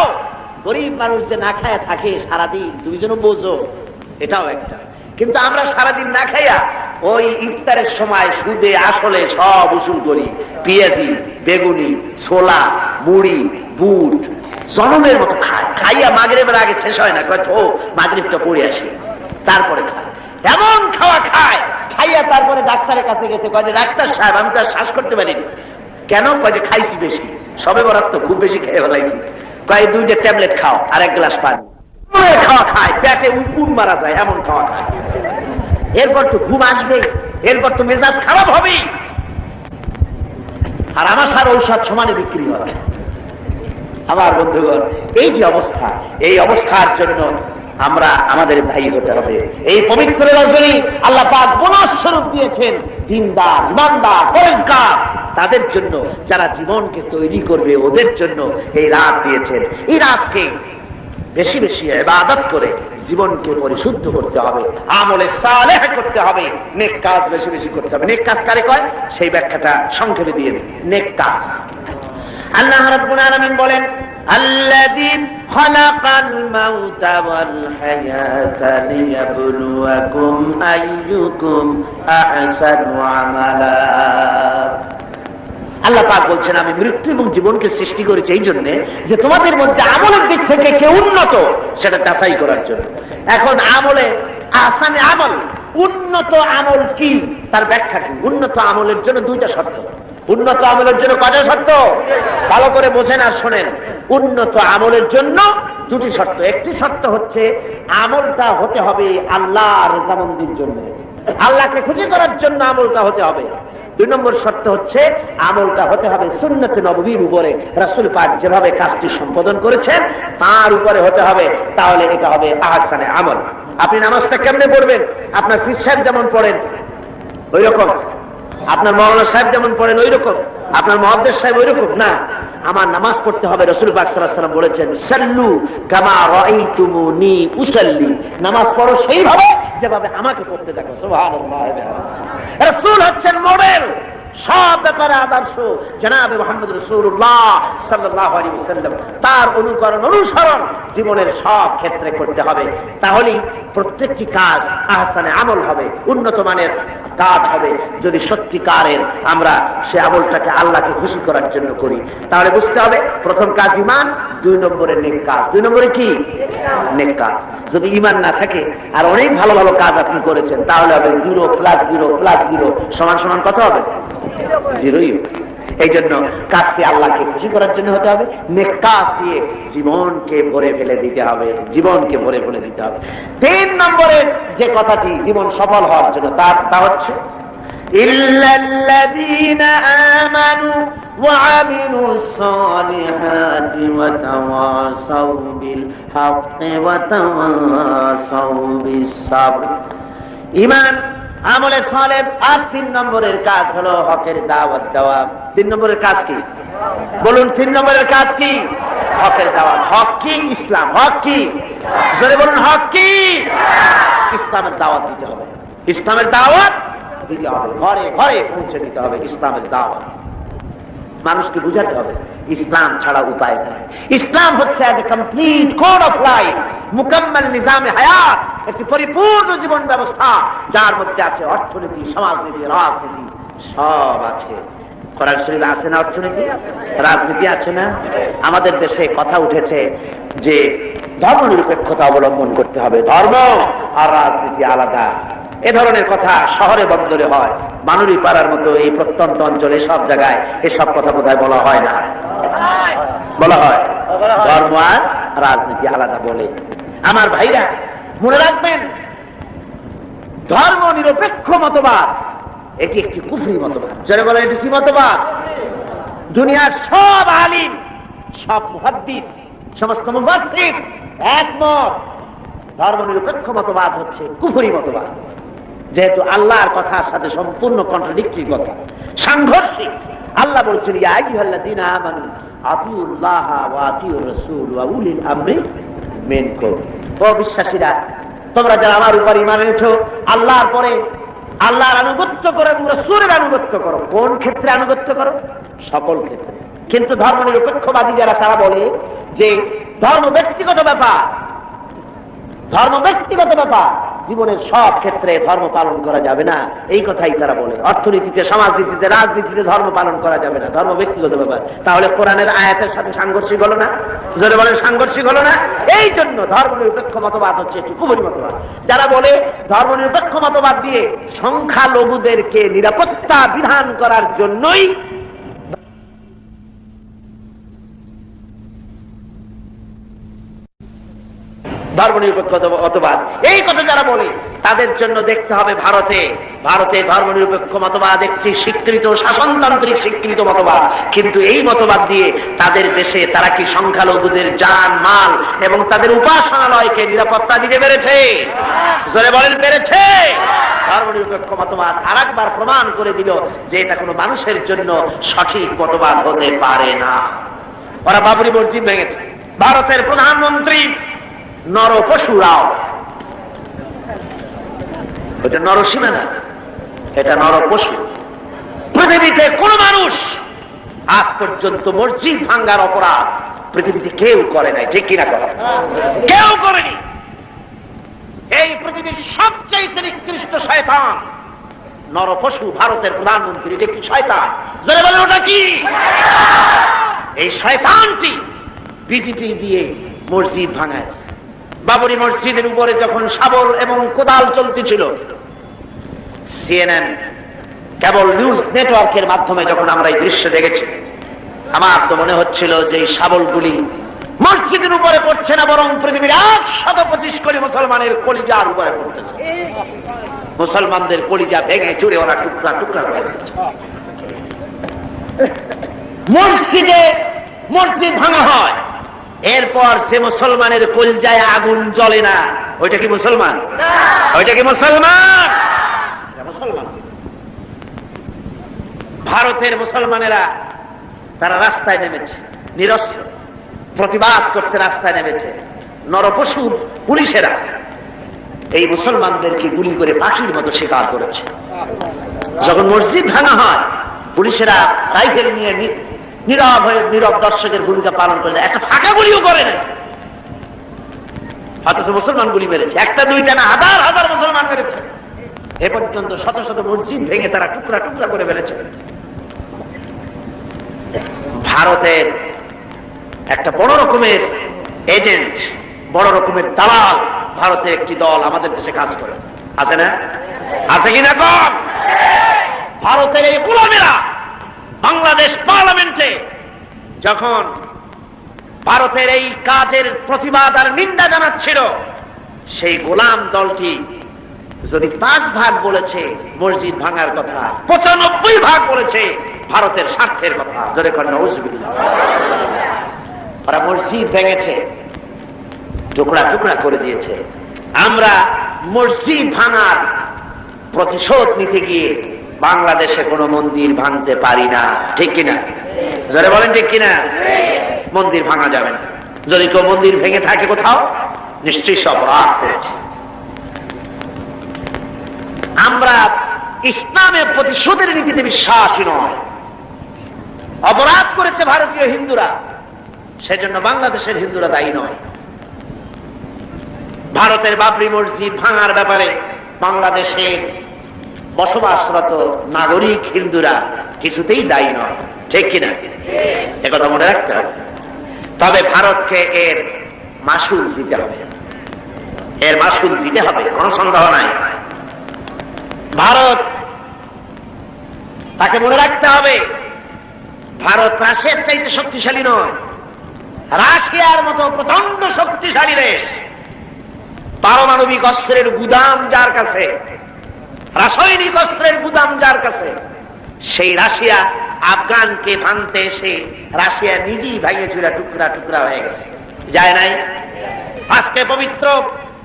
গরিব মানুষ যে না খায় থাকে সারাদিন, তুমি যেন বোঝো, এটাও একটা। কিন্তু আমরা সারাদিন না খাইয়া ওই ইফতারের সময় সুদে আসলে সব উসুল করি। পেঁয়াজি, বেগুনি, ছোলা, মুড়ি, বুট জনমের মতো খায়। খাইয়া মাগরিবের আগে শেষ হয় না, কয় তো মাগরিবটা পড়ে আসি, তারপরে খায়। এমন খাওয়া খায়, খাইয়া তারপরে ডাক্তারের কাছে গেছে। কয় যে ডাক্তার সাহেব আমি তো আর শ্বাস করতে পারিনি। কেন? কয় যে খাইছি বেশি, সবে বরাত তো খুব বেশি খেয়ে ফেলাইছি। কয় 2টা ট্যাবলেট খাও আর 1 গ্লাস পানি। খাওয়া খায়, পেটে উকুন মারা যায়, এমন খাওয়া খায়। এরপর তো ঘুম আসবে, এরপর তো মেজাজ খারাপ হবে। আর আমার সার ঔষধ সমানে বিক্রি হয়। আমার বন্ধুগণ, এই যে অবস্থা, এই অবস্থার জন্য আমরা আমাদের দায়ী হতে হবে। এই পবিত্র রজনী আল্লাহ পাক বোনাস স্বরূপ দিয়েছেন দিনদার, ইমানদার, পরেজগার তাদের জন্য, যারা জীবনকে তৈরি করবে ওদের জন্য এই রাত দিয়েছেন। এই রাতকে বেশি বেশি ইবাদত করে জীবনকে পরিশুদ্ধ করতে হবে, আমলে সালেহ করতে হবে, নেক কাজ বেশি বেশি করতে হবে। নেক কাজ কারে কয় সেই ব্যাখ্যাটা সংক্ষেপে দিয়ে দিই। নেক কাজ, আল্লাহ রাব্বুল আলামিন বলেন, আল্লাযী খালাকাল মাউতা ওয়াল হায়াতা লিয়াবলুয়াকুম আইয়ুকুম আহসানু আমালা। আল্লাহ পাক বলছেন, আমি মৃত্যু এবং জীবনকে সৃষ্টি করেছি এই জন্য যে তোমাদের মধ্যে আমলের দিক থেকে কে উন্নত সেটা যাচাই করার জন্য। এখন আমলে আহসানে আমল, উন্নত আমল কি তার ব্যাখ্যা কি? উন্নত আমলের জন্য দুইটা শর্ত। উন্নত আমলের জন্য কয়টা শর্ত? ভালো করে বোঝেন আর শোনেন। উন্নত আমলের জন্য দুটি শর্ত। একটি শর্ত হচ্ছে আমলটা হতে হবে আল্লাহর রযামন্দির জন্য, আল্লাহকে খুশি করার জন্য আমলটা হতে হবে। দুই নম্বর শর্ত হচ্ছে আমলটা হতে হবে সুন্নতে নববীর উপরে, রাসূল পাক যেভাবে কাজটি সম্পাদন করেছেন তার উপরে হতে হবে, তাহলে এটা হবে আহসানে আমল। আপনি নামাজটা কেমনে পড়বেন? আপনার পীর সাহেব যেমন পড়েন ওই রকম, আপনার মাওলানা সাহেব যেমন পড়েন ওই রকম, আপনার মুহাদ্দিস সাহেব ওই রকম না। আমার নামাজ পড়তে হবে, রাসূল পাক সাল্লাল্লাহু আলাইহি ওয়াসাল্লাম বলেছেন, সাল্লু কামা রাআইতুমুনি উসাল্লি, নামাজ পড়ো সেইভাবে যেভাবে আমাকে পড়তে দেখো। সুবহানাল্লাহ। রাসূল হচ্ছেন মডেল, সব ব্যাপারে আদর্শ। জনাবে মুহাম্মদ রাসূলুল্লাহ সাল্লাল্লাহু আলাইহি ওয়াসাল্লাম, তার অনুকরণ অনুসরণ জীবনের সব ক্ষেত্রে করতে হবে। তাহলেই প্রত্যেকটি কাজ আহসানে আমল হবে, উন্নত মানের কাজ হবে। যদি সত্যিকারের আমরা সে আমলটাকে আল্লাহকে খুশি করার জন্য করি, তাহলে বুঝতে হবে প্রথম কাজ ঈমান, দুই নম্বরে নেক কাজ। দুই নম্বরে কি? নেক কাজ। যদি ঈমান না থাকে আর অনেক ভালো ভালো কাজ আপনি করেছেন, তাহলে হবে 0 + 0 + 0 = কত হবে? 0ই। এই জন্য কাজটি আল্লাহকে খুশি করার জন্য হতে হবে, নেক কাজ দিয়ে জীবনকে ভরে ফেলে দিতে হবে, জীবনকে ভরে ফেলে দিতে হবে। 3 নম্বরের যে কথাটি জীবন সফল হওয়ার জন্য তা হচ্ছে ইল্লাল্লাযীনা আমানু ওয়া আমিলুস সালিহাতি ওয়া তাওয়াসাউ বিল হাক্কি ওয়া তাওয়াসাউ বিস সাবর। ঈমান, আমলে সালেহ, আর 3 নম্বরের কাজ হলো হকের দাওয়াত দেওয়া। 3 নম্বরের কাজ কি বলুন? 3 নম্বরের কাজ কি? হকের দাওয়াত। হক কি? ইসলাম। হক কি? জোরে বলুন, হক কি? ইসলামের দাওয়াত দিতে হবে। ইসলামের দাওয়াত দিতে হবে, ঘরে ঘরে পৌঁছে দিতে হবে ইসলামের দাওয়াত। মানুষকে বুঝাতে হবে ইসলাম ছাড়া উপায় নেই। ইসলাম হচ্ছে একটা কমপ্লিট কোড অফ লাইফ, মুকাম্মাল নিজামে হায়াত, একটি পরিপূর্ণ জীবন ব্যবস্থা যার মধ্যে আছে অর্থনীতি, সমাজনীতি, রাজনীতি, সব আছে। কোরআন শরীফে আছে না অর্থনীতি, রাজনীতি আছে না? আমাদের দেশে কথা উঠেছে যে ধর্মনিরপেক্ষতা অবলম্বন করতে হবে, ধর্ম আর রাজনীতি আলাদা। এ ধরনের কথা শহরে বন্দরে হয়, বানুরি পাড়ার মতো এই প্রত্যন্ত অঞ্চলে সব জায়গায় এসব কথা বোধহয় বলা হয় না। বলা হয় ধর্ম আর রাজনীতি আলাদা বলে। আমার ভাইরা মনে রাখবেন, ধর্ম নিরপেক্ষ মতবাদ এটি একটি কুফরি মতবাদ। যারা বলে এটি কি মতবাদ? দুনিয়ার সব আলিম, সব মুহাদ্দিস, সমস্ত মুফাসসির একমত, ধর্ম নিরপেক্ষ মতবাদ হচ্ছে কুফরি মতবাদ। যেহেতু আল্লাহর কথার সাথে সম্পূর্ণ কন্ট্রাডিক্টরি কথা, সাংঘর্ষিক। আল্লাহ বলছেন, ইয়া আইয়ুহাল্লাযীনা আমানু আতিউল্লাহ ওয়া আতিউর রাসূল ওয়া উলিল আমরি মিনকুম। ও বিশ্বাসীরা, তোমরা যারা আমার উপর ঈমান এনেছো, আল্লাহর পরে আল্লাহর আনুগত্য করো এবং রাসূলের আনুগত্য করো। কোন ক্ষেত্রে আনুগত্য করো? সকল ক্ষেত্রে। কিন্তু ধর্মনিরপেক্ষবাদী যারা, তারা বলে যে ধর্ম ব্যক্তিগত ব্যাপার, ধর্ম ব্যক্তিগত ব্যাপার, জীবনের সব ক্ষেত্রে ধর্ম পালন করা যাবে না, এই কথাই তারা বলে। অর্থনীতিতে, সমাজনীতিতে, রাজনীতিতে ধর্ম পালন করা যাবে না, ধর্ম ব্যক্তিগত ব্যাপার। তাহলে কোরআনের আয়াতের সাথে সাংঘর্ষিক হলো না? যারা বলেন সাংঘর্ষিক হলো না? এই জন্য ধর্মনিরপেক্ষ মতবাদ হচ্ছে একটি কুফরি মতবাদ। যারা বলে ধর্মনিরপেক্ষ মতবাদ দিয়ে সংখ্যালঘুদেরকে নিরাপত্তা বিধান করার জন্যই ধর্মনিরপেক্ষ মতবাদ, এই কথা যারা বলে তাদের জন্য দেখতে হবে ভারতে ধর্মনিরপেক্ষ মতবাদ একটি স্বীকৃত শাসনতান্ত্রিক স্বীকৃত মতবাদ, কিন্তু এই মতবাদ দিয়ে তাদের দেশে তারা কি সংখ্যালঘুদের জান মাল এবং তাদের উপাসনালয়কে নিরাপত্তা দিতে পেরেছে? জোরে বলেন, পেরেছে? ধর্মনিরপেক্ষ মতবাদ আরেকবার প্রমাণ করে দিল যে এটা কোনো মানুষের জন্য সঠিক মতবাদ হতে পারে না। ওরা বাবরি মসজিদ ভেঙেছে। ভারতের প্রধানমন্ত্রী নরপশু রাও, ওটা নরসীমা না, এটা নরপশু। পৃথিবীতে কোন মানুষ আজ পর্যন্ত মসজিদ ভাঙ্গার অপরাধ পৃথিবীতে কেউ করে নাই, ঠিক কিনা করে? কেউ করেনি। এই পৃথিবীর সবচেয়ে নিকৃষ্ট শয়তান নরপশু ভারতের প্রধানমন্ত্রী, এটা কি শয়তান? জোরে বলেন, ওটা কি? এই শয়তানটি বিজেপি দিয়ে মসজিদ ভাঙায়। বাবরি মসজিদের উপরে যখন শাবল এবং কোদাল চলতেছিল, সিএনএন কেবল নিউজ নেটওয়ার্কের মাধ্যমে যখন আমরা এই দৃশ্য দেখেছি, আমার তো মনে হচ্ছিল যে এই শাবলগুলি মসজিদের উপরে পড়ছে না, বরং পৃথিবীর 125 কোটি মুসলমানের কলিজার উপরে পড়তেছে। মুসলমানদের কলিজা ভেঙে চুরে ওরা টুকরা টুকরা করে দিচ্ছে। মসজিদ ভাঙা হয়, এরপর সে মুসলমানের কলিজায় আগুন জ্বলে না, ওইটা কি মুসলমান? ওইটা কি মুসলমান? মুসলমান। ভারতের মুসলমানেরা তারা রাস্তায় নেমেছে, নিরস্ত্র প্রতিবাদ করতে রাস্তায় নেমেছে। নরপশুর পুলিশেরা এই মুসলমানদেরকে গুলি করে পাখির মতো শিকার করেছে। যখন মসজিদ ভাঙা হয়, পুলিশেরা রাইফেল নিয়ে নীরব হয়ে নীরব দর্শকের ভূমিকা পালন করে, একটা ফাঁকা গুলিও করে না। অথচ মুসলমান গুলি মেরেছে, একটা দুইটা না, হাজার হাজার মুসলমান মেরেছে। এ পর্যন্ত শত শত মসজিদ ভেঙে তারা টুকরা টুকরা করে মেরেছে। ভারতের একটা বড় রকমের এজেন্ট, বড় রকমের দালাল ভারতের একটি দল আমাদের দেশে কাজ করে, আছে না? আছে কিনা কম? ভারতের এই গোলামেরা বাংলাদেশ পার্লামেন্টে যখন ভারতের এই কাজের প্রতিবাদ আর নিন্দা জানাচ্ছিল, সেই গোলাম দলটি যদি 5 ভাগ বলেছে মসজিদ ভাঙার কথা, 95 ভাগ বলেছে ভারতের স্বার্থের কথা। জোরে করেন নাউজুবিল্লাহ। ওরা মসজিদ ভেঙেছে, টুকরা টুকরা করে দিয়েছে। আমরা মসজিদ ভাঙার প্রতিশোধ নিতে গিয়ে বাংলাদেশে কোনো মন্দির ভাঙতে পারি না, ঠিক কিনা? জোরে বলেন, ঠিক কিনা? মন্দির ভাঙা যাবে না। যদি কেউ মন্দির ভেঙে থাকে কোথাও, নিশ্চয়ই সে অপরাধ করেছে। আমরা ইসলামের প্রতিশোধের নীতিতে বিশ্বাসী নয়। অপরাধ করেছে ভারতীয় হিন্দুরা, সেজন্য বাংলাদেশের হিন্দুরা দায়ী নয়। ভারতের বাবরি মসজিদ ভাঙার ব্যাপারে বাংলাদেশে বসবাসরত নাগরিক হিন্দুরা কিছুতেই দায়ী নয়, ঠিক কিনা? একথা মনে রাখতে হবে। তবে ভারতকে এর মাসুল দিতে হবে, এর মাসুল দিতে হবে, কোনো সন্দেহ নাই। ভারত, তাকে মনে রাখতে হবে, ভারত রাশিয়ার চাইতে শক্তিশালী নয়। রাশিয়ার মতো প্রচন্ড শক্তিশালী দেশ, পারমাণবিক অস্ত্রের গুদাম যার কাছে, রাসায়নিক অস্ত্রের গুদাম যার কাছে, সেই রাশিয়া আফগানকে ভাঙতে এসে রাশিয়া নিজেই ভাঙে চুরা টুকরা টুকরা হয়ে গেছে, যায় নাই? আজকে পবিত্র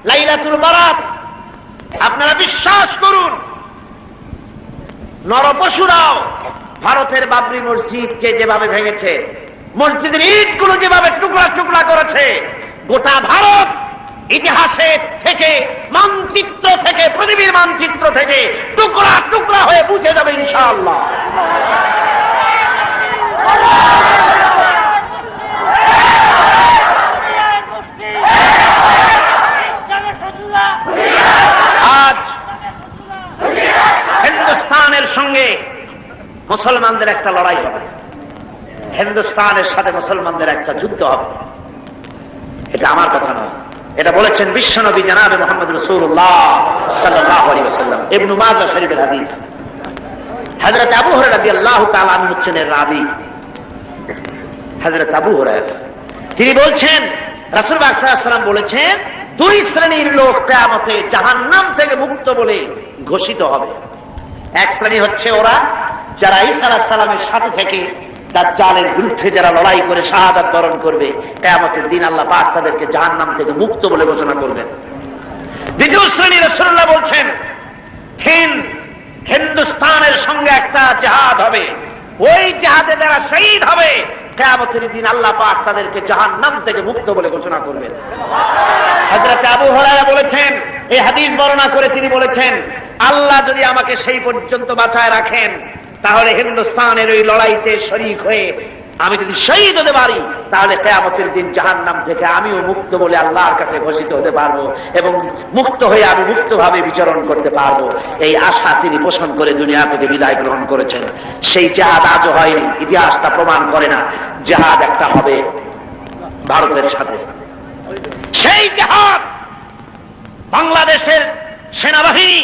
লাইলাতুল বারাত, আপনারা বিশ্বাস করুন, নরপশুরাও ভারতের বাবরি মসজিদকে যেভাবে ভেঙেছে, মসজিদের ইটগুলো যেভাবে টুকরা টুকরা করেছে, গোটা ভারত ইতিহাসে থেকে, মানচিত্র থেকে, পৃথিবীর মানচিত্র থেকে টুকরা টুকরা হয়ে বুঝে যাবে ইনশাআল্লাহ। আজ হিন্দুস্তানের সঙ্গে মুসলমানদের একটা লড়াই হবে, হিন্দুস্তানের সাথে মুসলমানদের একটা যুদ্ধ হবে। এটা আমার কথা নয়, এটা বলেছেন বিশ্বনবী জনাবে মুহাম্মদ রাসূলুল্লাহ সাল্লাল্লাহু আলাইহি ওয়াসাল্লাম। ইবনে মাজাহ শরীফের হাদিস। হযরত আবু হুরায়রা রাদিয়াল্লাহু তাআলা আনহু হচ্ছেন এর রাবী। হযরত আবু হুরায়রা তিনি বলছেন, রাসূল সাল্লাল্লাহু আলাইহি ওয়াসাল্লাম বলেছেন, দুই শ্রেণীর লোক কিয়ামতে জাহান্নাম থেকে মুক্ত বলে ঘোষিত হবে। এক শ্রেণী হচ্ছে ওরা যারা ঈসা আলাইহিস সালামের সাথে থেকে দাজ্জালের বিরুদ্ধে যারা লড়াই করে শাহাদাত বরণ করবে, কিয়ামতের দিন আল্লাহ পাক তাদেরকে জাহান্নাম থেকে মুক্ত বলে ঘোষণা করবেন। দ্বিতীয় শ্রেণী রাসূলুল্লাহ বলছেন হিন্দুস্তানের সঙ্গে একটা জিহাদ হবে, ওই জিহাদে যারা শহীদ হবে কিয়ামতের দিন আল্লাহ পাক তাদেরকে জাহান্নাম থেকে মুক্ত বলে ঘোষণা করবেন। হযরত আবু হুরায়রা বলেছেন, এই হাদিস বর্ণনা করে তিনি বলেছেন, আল্লাহ যদি আমাকে সেই পর্যন্ত বাঁচায় রাখেন তাহলে হিন্দুস্তানের ওই লড়াইতে শরীক হয়ে আমি যদি শহীদ হতে পারি তাহলে কিয়ামতের দিন জাহান্নাম থেকে আমিও মুক্ত বলে আল্লাহর কাছে ঘোষিত হতে পারবো এবং মুক্ত হয়ে আমি মুক্তভাবে বিচরণ করতে পারবো। এই আশা তিনি পোষণ করে দুনিয়া থেকে বিদায় গ্রহণ করেছেন। সেই জিহাদ আজও হয়নি, ইতিহাসটা প্রমাণ করে না। জিহাদ একটা হবে ভারতের সাথে। সেই জিহাদ বাংলাদেশের সেনাবাহিনী,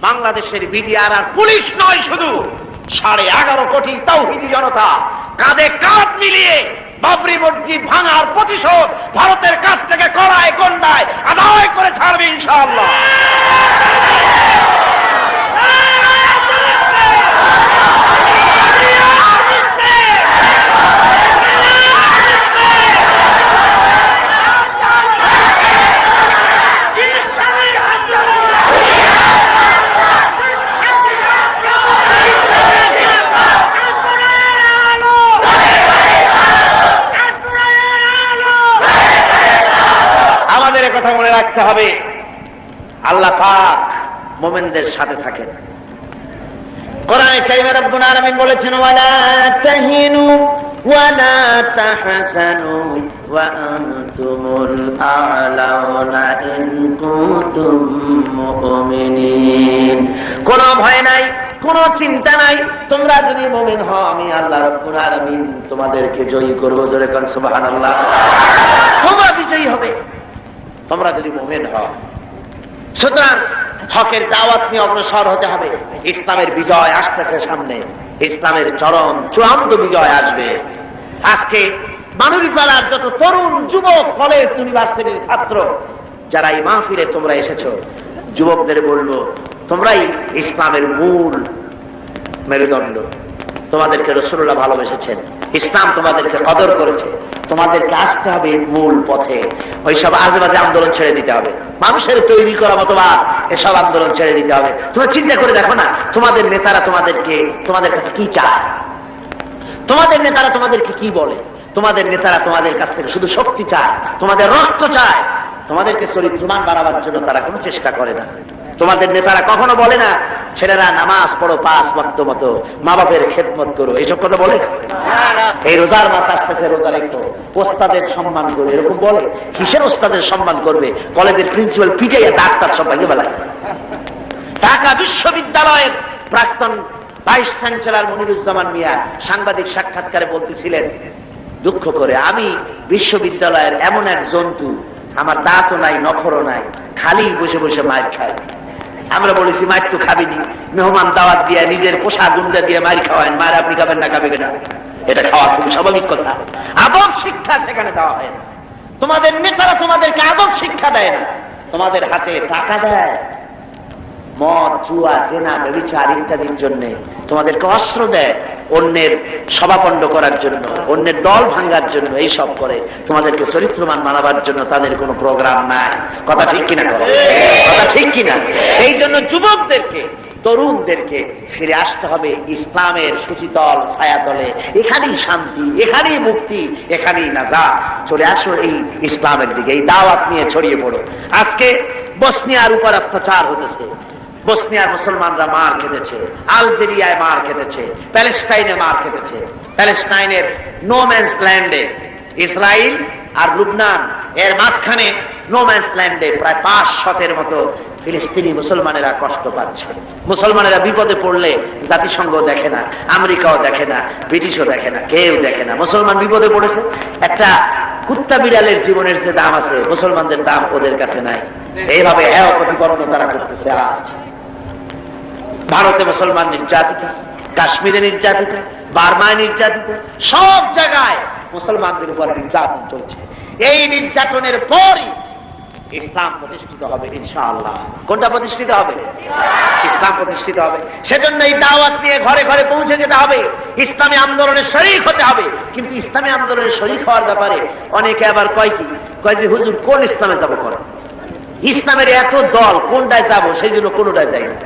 বাংলাদেশের বিডিআর আর পুলিশ নয়, শুধু 11.5 কোটি তাওহীদি জনতা কাঁধে কাঁধ মিলিয়ে বাবরি মসজিদ ভাঙার প্রতিশোধ ভারতের কাছ থেকে কড়ায় গন্ডায় আদায় করে ছাড়বে ইনশাআল্লাহ। কথা মনে রাখতে হবে, আল্লাহ পাক মুমিনদের সাথে থাকেন। কোরআনে কারীমে রব্বুল আলামিন বলেছেন, ওয়ালা তাহিনু ওয়ালা তাহসানু ওয়া আনতুমুল আ'লাউনা ইন কুনতুম মুমিনিন। কোনো ভয় নাই, কোনো চিন্তা নাই, তোমরা যদি মুমিন হও আমি আল্লাহ রব্বুল আলামিন তোমাদেরকে জয়ী করব। জোরে কোন সুবহানাল্লাহ। তোমরা বিজয়ী হবে তোমরা যদি মুমিন হও। সুতরাং হকের দাওয়াত নিয়ে অগ্রসর হতে হবে। ইসলামের বিজয় আসতেছে সামনে, ইসলামের চরম চূড়ান্ত বিজয় আসবে। আজকে মানবীপাড়ার যত তরুণ যুবক, কলেজ ইউনিভার্সিটির ছাত্র যারা এই মাহফিলে তোমরা এসেছো, যুবকদের বলবো তোমরাই ইসলামের মূল মেরুদণ্ড। তোমাদেরকে রাসূলুল্লাহ ভালোবেসেছেন, ইসলাম তোমাদেরকে কদর করেছে, তোমাদেরকে আসতে হবে মূল পথে। ওইসব আজেবাজে আন্দোলন ছেড়ে দিতে হবে, মানুষের তৈরি করা মতবাদ এসব আন্দোলন ছেড়ে দিতে হবে। তোমরা চিন্তা করে দেখো না, তোমাদের নেতারা তোমাদের কাছে কি চায়, তোমাদের নেতারা তোমাদেরকে কি বলে। তোমাদের নেতারা তোমাদের কাছ থেকে শুধু শক্তি চায়, তোমাদের রক্ত চায়। তোমাদেরকে চরিত্রবান বানাবার জন্য তারা কোনো চেষ্টা করে না। তোমাদের নেতারা কখনো বলে না ছেলেরা নামাজ পড়ো 5 ওয়াক্ত মতো, মা বাপের খেদমত করো, এইসব কথা বলে? এই রোজার মাস আসতেছে, রোজা রেখো, ওস্তাদের সম্মান করো, এরকম বলে? কিসের ওস্তাদের সম্মান করবে? কলেজের প্রিন্সিপাল পিটাইয়া ডাক্তার সব ভাঙে বেলায়। ঢাকা বিশ্ববিদ্যালয়ের প্রাক্তন ভাইস চ্যান্সেলর মনিরুজ্জামান মিয়া সাংবাদিক সাক্ষাৎকারে বলতেছিলেন দুঃখ করে, আমি বিশ্ববিদ্যালয়ের এমন এক জন্তু, আমার দাঁতও নাই, নখরও নাই, খালি বসে বসে মার খায়। আমরা বলেছি মার তো খাবিনি, মেহমান দাওয়াত দিয়ে নিজের পোষা গুন্ডা দিয়ে মার খাওয়ায়, মার আপনি খাবেন না, খাবে কিনা? এটা খাওয়া খুব স্বাভাবিক কথা। আদব শিক্ষা সেখানে দেওয়া হয় না। তোমাদের নেতারা তোমাদেরকে আদব শিক্ষা দেয় না, তোমাদের হাতে টাকা দেয় মদ, জুয়া, জেনা, ব্যভিচার ইত্যাদির জন্য, তোমাদেরকে অস্ত্র দেয় অন্যের সভাপণ্ড করার জন্য, অন্যের দল ভাঙ্গার জন্য, এইসব করে। তোমাদেরকে চরিত্রবান মানাবার জন্য তাদের কোনো প্রোগ্রাম নাই। কথা ঠিক কিনা? কথা ঠিক কিনা? এই জন্য যুবকদেরকে, তরুণদেরকে ফিরে আসতে হবে ইসলামের সুশীতল ছায়াতলে। এখানেই শান্তি, এখানেই মুক্তি, এখানেই নাজাত। চলে আসো এই ইসলামের দিকে, এই দাওয়াত নিয়ে ছড়িয়ে পড়ো। আজকে বসনিয়ার উপর অত্যাচার হতেছে, বসনিয়ার মুসলমানরা মার খেতেছে, আলজেরিয়ায় মার খেতেছে, প্যালেস্টাইনে মার খেতেছে। প্যালেস্টাইনের নো ম্যান্স ল্যান্ডে, ইসরায়েল আর লুবনান এর মাঝখানে নো ম্যান্স ল্যান্ডে প্রায় 500-এর মতো ফিলিস্তিনি মুসলমানেরা কষ্ট পাচ্ছে। মুসলমানেরা বিপদে পড়লে জাতিসংঘ দেখে না, আমেরিকাও দেখে না, ব্রিটিশও দেখে না, কেউ দেখে না। মুসলমান বিপদে পড়েছে, একটা কুত্তা বিড়ালের জীবনের যে দাম আছে, মুসলমানদের দাম ওদের কাছে নাই। এইভাবে প্রতিকরণ তারা করতেছে। আজ ভারতে মুসলমান নির্যাতিত, কাশ্মীরে নির্যাতিত, বার্মায় নির্যাতিত, সব জায়গায় মুসলমানদের উপর নির্যাতন চলছে। এই নির্যাতনের পরই ইসলাম প্রতিষ্ঠিত হবে ইনশাআল্লাহ। কোনটা প্রতিষ্ঠিত হবে? ইসলাম প্রতিষ্ঠিত হবে। সেজন্য এই দাওয়াত নিয়ে ঘরে ঘরে পৌঁছে যেতে হবে, ইসলামী আন্দোলনের শরীক হতে হবে। কিন্তু ইসলামী আন্দোলনের শরীক হওয়ার ব্যাপারে অনেকে আবার কয় কি, কয় যে হুজুর কোন ইসলামে যাবো, করে ইসলামের এত দল, কোনটায় যাবো, সেই জন্য কোনটায় যাই না।